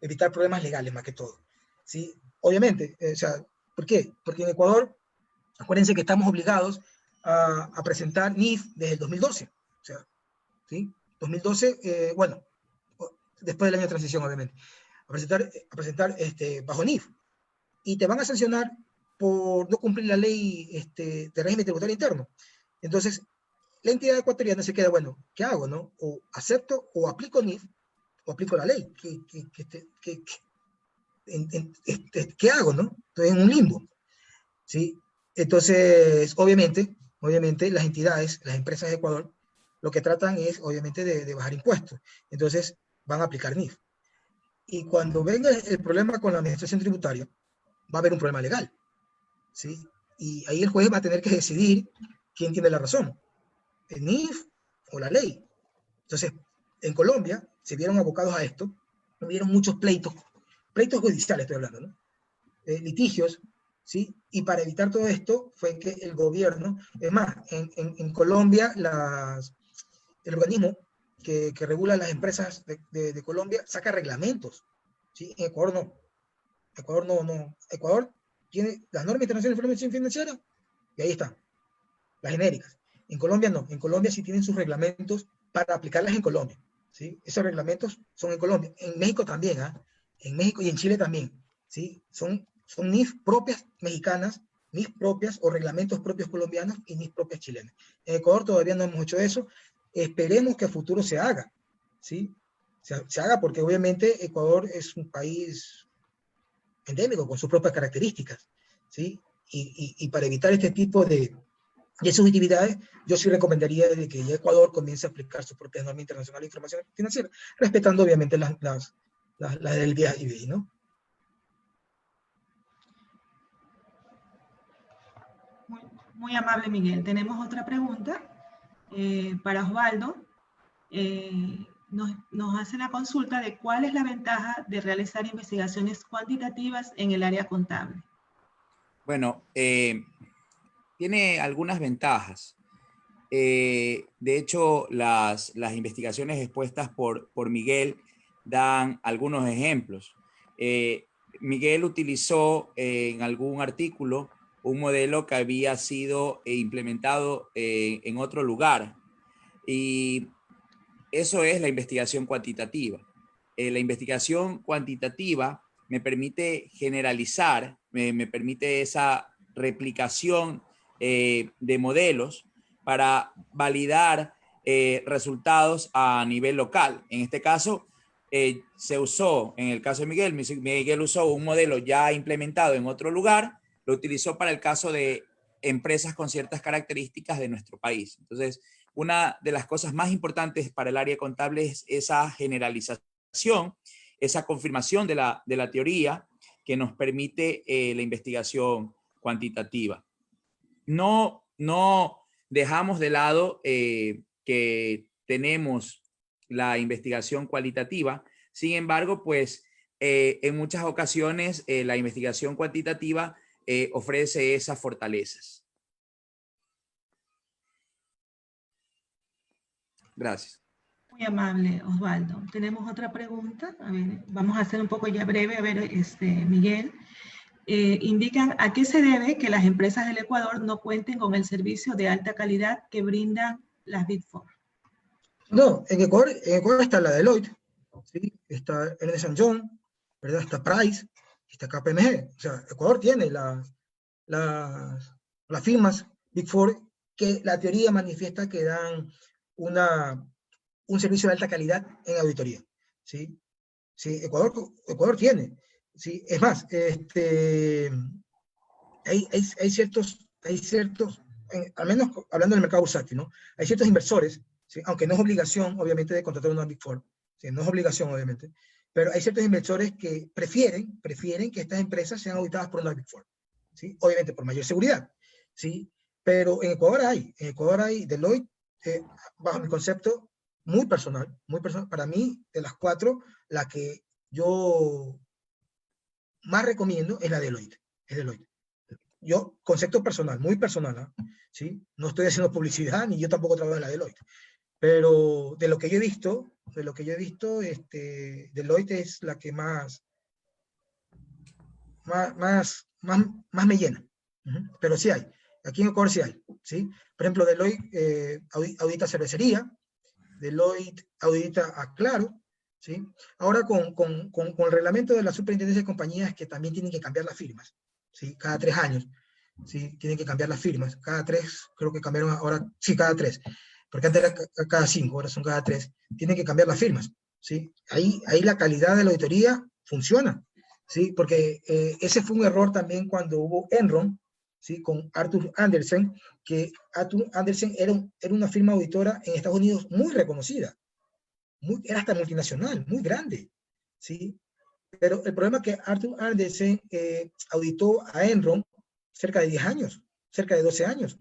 Evitar problemas legales más que todo. ¿Sí? Obviamente, ¿por qué? Porque en Ecuador, acuérdense que estamos obligados a presentar NIF desde el 2012. O sea, ¿sí? 2012, bueno, después del año de transición, obviamente, a presentar bajo NIF. Y te van a sancionar por no cumplir la ley de régimen tributario interno. Entonces, la entidad ecuatoriana se queda, bueno, ¿qué hago, no? O acepto, o aplico NIF, o aplico la ley. ¿Qué hago, no? Estoy en un limbo. ¿Sí? Entonces, obviamente, las entidades, las empresas de Ecuador, lo que tratan es, obviamente, de bajar impuestos. Entonces, van a aplicar NIF. Y cuando venga el problema con la administración tributaria, va a haber un problema legal. ¿Sí? Y ahí el juez va a tener que decidir quién tiene la razón, el NIF o la ley. Entonces, en Colombia se vieron abocados a esto, hubieron muchos pleitos judiciales, estoy hablando, ¿no? Litigios, ¿sí? Y para evitar todo esto fue que el gobierno, es más, en Colombia, el organismo que regula las empresas de Colombia saca reglamentos, ¿sí? En Ecuador no. Ecuador tiene las normas internacionales de información financiera y ahí están, las genéricas. En Colombia no. En Colombia sí tienen sus reglamentos para aplicarlas en Colombia, ¿sí? Esos reglamentos son en Colombia. En México también, en México y en Chile también, ¿sí? Son NIF propias mexicanas, NIF propias o reglamentos propios colombianos y NIF propias chilenas. En Ecuador todavía no hemos hecho eso. Esperemos que a futuro se haga, ¿sí? Se haga porque obviamente Ecuador es un país endémico con sus propias características, ¿sí? Y para evitar este tipo de subjetividades, yo sí recomendaría de que Ecuador comience a aplicar sus propias normas internacionales de información financiera, respetando obviamente las del BI, ¿no? Muy amable, Miguel. Tenemos otra pregunta para Osvaldo. Nos hace la consulta de cuál es la ventaja de realizar investigaciones cuantitativas en el área contable. Bueno, tiene algunas ventajas. De hecho, las investigaciones expuestas por Miguel dan algunos ejemplos. Miguel utilizó en algún artículo un modelo que había sido implementado en otro lugar, y eso es la investigación cuantitativa. La investigación cuantitativa me permite generalizar, me permite esa replicación de modelos para validar resultados a nivel local. En este caso, se usó, en el caso de Miguel, Miguel usó un modelo ya implementado en otro lugar, lo utilizó para el caso de empresas con ciertas características de nuestro país. Entonces, una de las cosas más importantes para el área contable es esa generalización, esa confirmación de la teoría que nos permite la investigación cuantitativa. No dejamos de lado que tenemos la investigación cualitativa. Sin embargo, pues en muchas ocasiones la investigación cuantitativa ofrece esas fortalezas. Gracias. Muy amable, Osvaldo. Tenemos otra pregunta. A ver, vamos a hacer un poco ya breve. A ver, Miguel. Indican a qué se debe que las empresas del Ecuador no cuenten con el servicio de alta calidad que brindan las Big Four. No, en Ecuador está la Deloitte, ¿sí? Está Ernst & Young, ¿verdad? Está Price, está KPMG. O sea, Ecuador tiene las firmas Big Four que la teoría manifiesta que dan un servicio de alta calidad en auditoría, ¿sí? Sí, Ecuador tiene, ¿sí? Es más, hay ciertos, al menos hablando del mercado bursátil, ¿no? Hay ciertos inversores, ¿sí? Aunque no es obligación, obviamente, de contratar una Big Four, ¿sí? No es obligación, obviamente, pero hay ciertos inversores que prefieren que estas empresas sean auditadas por una Big Four, ¿sí? Obviamente por mayor seguridad, ¿sí? Pero en Ecuador hay Deloitte, bajo mi concepto, muy personal, para mí, de las cuatro, la que yo más recomiendo es la Deloitte, es Deloitte. Yo, concepto personal, muy personal, ¿eh? ¿Sí? No estoy haciendo publicidad, ni yo tampoco trabajo en la Deloitte, pero de lo que yo he visto, Deloitte es la que más me llena. Pero sí hay, aquí en Ecuador sí hay, ¿sí? Por ejemplo, Deloitte audita cervecería, Deloitte audita a Claro, ¿sí? Ahora con el reglamento de la superintendencia de compañías, que también tienen que cambiar las firmas, ¿sí? Cada 3 años, ¿sí? Tienen que cambiar las firmas, cada 3, creo que cambiaron ahora, sí, cada 3, porque antes era cada 5, ahora son cada 3, tienen que cambiar las firmas, ¿sí? Ahí la calidad de la auditoría funciona, ¿sí? Porque ese fue un error también cuando hubo Enron, ¿sí? Con Arthur Andersen, que Arthur Andersen era una firma auditora en Estados Unidos muy reconocida, era hasta multinacional, muy grande, ¿sí? Pero el problema es que Arthur Andersen auditó a Enron cerca de 10 años, cerca de 12 años.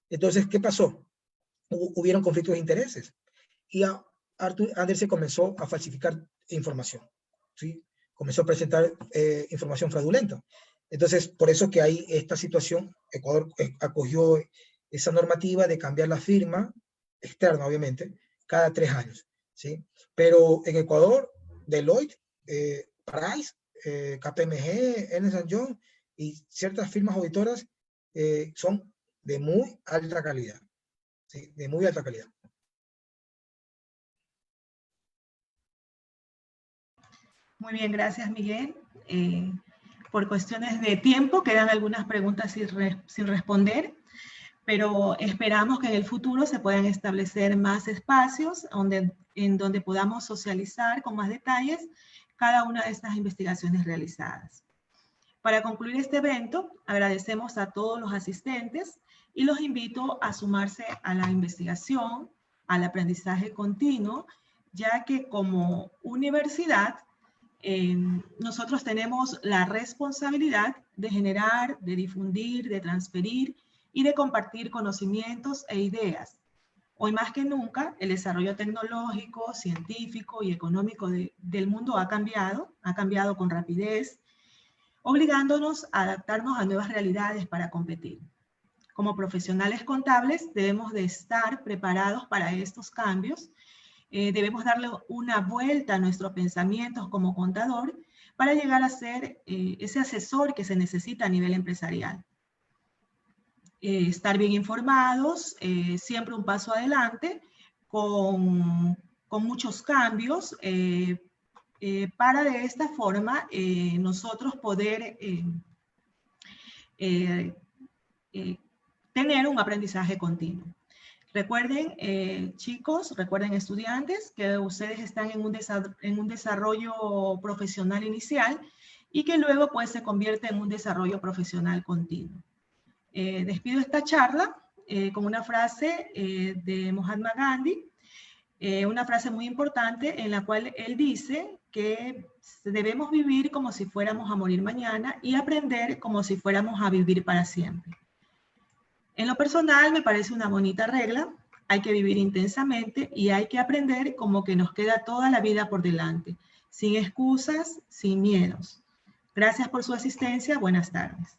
Entonces, ¿qué pasó? Hubieron conflictos de intereses y Arthur Andersen comenzó a falsificar información, ¿sí? Comenzó a presentar información fraudulenta. Entonces, por eso que hay esta situación, Ecuador acogió esa normativa de cambiar la firma externa, obviamente, cada 3 años, ¿sí? Pero en Ecuador, Deloitte, Price, KPMG, Ernst & Young y ciertas firmas auditoras son de muy alta calidad, ¿sí? De muy alta calidad. Muy bien, gracias, Miguel. Por cuestiones de tiempo, quedan algunas preguntas sin responder, pero esperamos que en el futuro se puedan establecer más espacios en donde podamos socializar con más detalles cada una de estas investigaciones realizadas. Para concluir este evento, agradecemos a todos los asistentes y los invito a sumarse a la investigación, al aprendizaje continuo, ya que como universidad nosotros tenemos la responsabilidad de generar, de difundir, de transferir y de compartir conocimientos e ideas. Hoy más que nunca, el desarrollo tecnológico, científico y económico del mundo ha cambiado con rapidez. obligándonos a adaptarnos a nuevas realidades para competir. Como profesionales contables debemos de estar preparados para estos cambios, debemos darle una vuelta a nuestros pensamientos como contador para llegar a ser ese asesor que se necesita a nivel empresarial. Estar bien informados, siempre un paso adelante, con muchos cambios, para de esta forma nosotros poder tener un aprendizaje continuo. Recuerden, chicos, recuerden estudiantes, que ustedes están en un desarrollo profesional inicial y que luego pues se convierte en un desarrollo profesional continuo. Despido esta charla con una frase de Mahatma Gandhi, una frase muy importante en la cual él dice que debemos vivir como si fuéramos a morir mañana y aprender como si fuéramos a vivir para siempre. En lo personal me parece una bonita regla, hay que vivir intensamente y hay que aprender como que nos queda toda la vida por delante, sin excusas, sin miedos. Gracias por su asistencia, buenas tardes.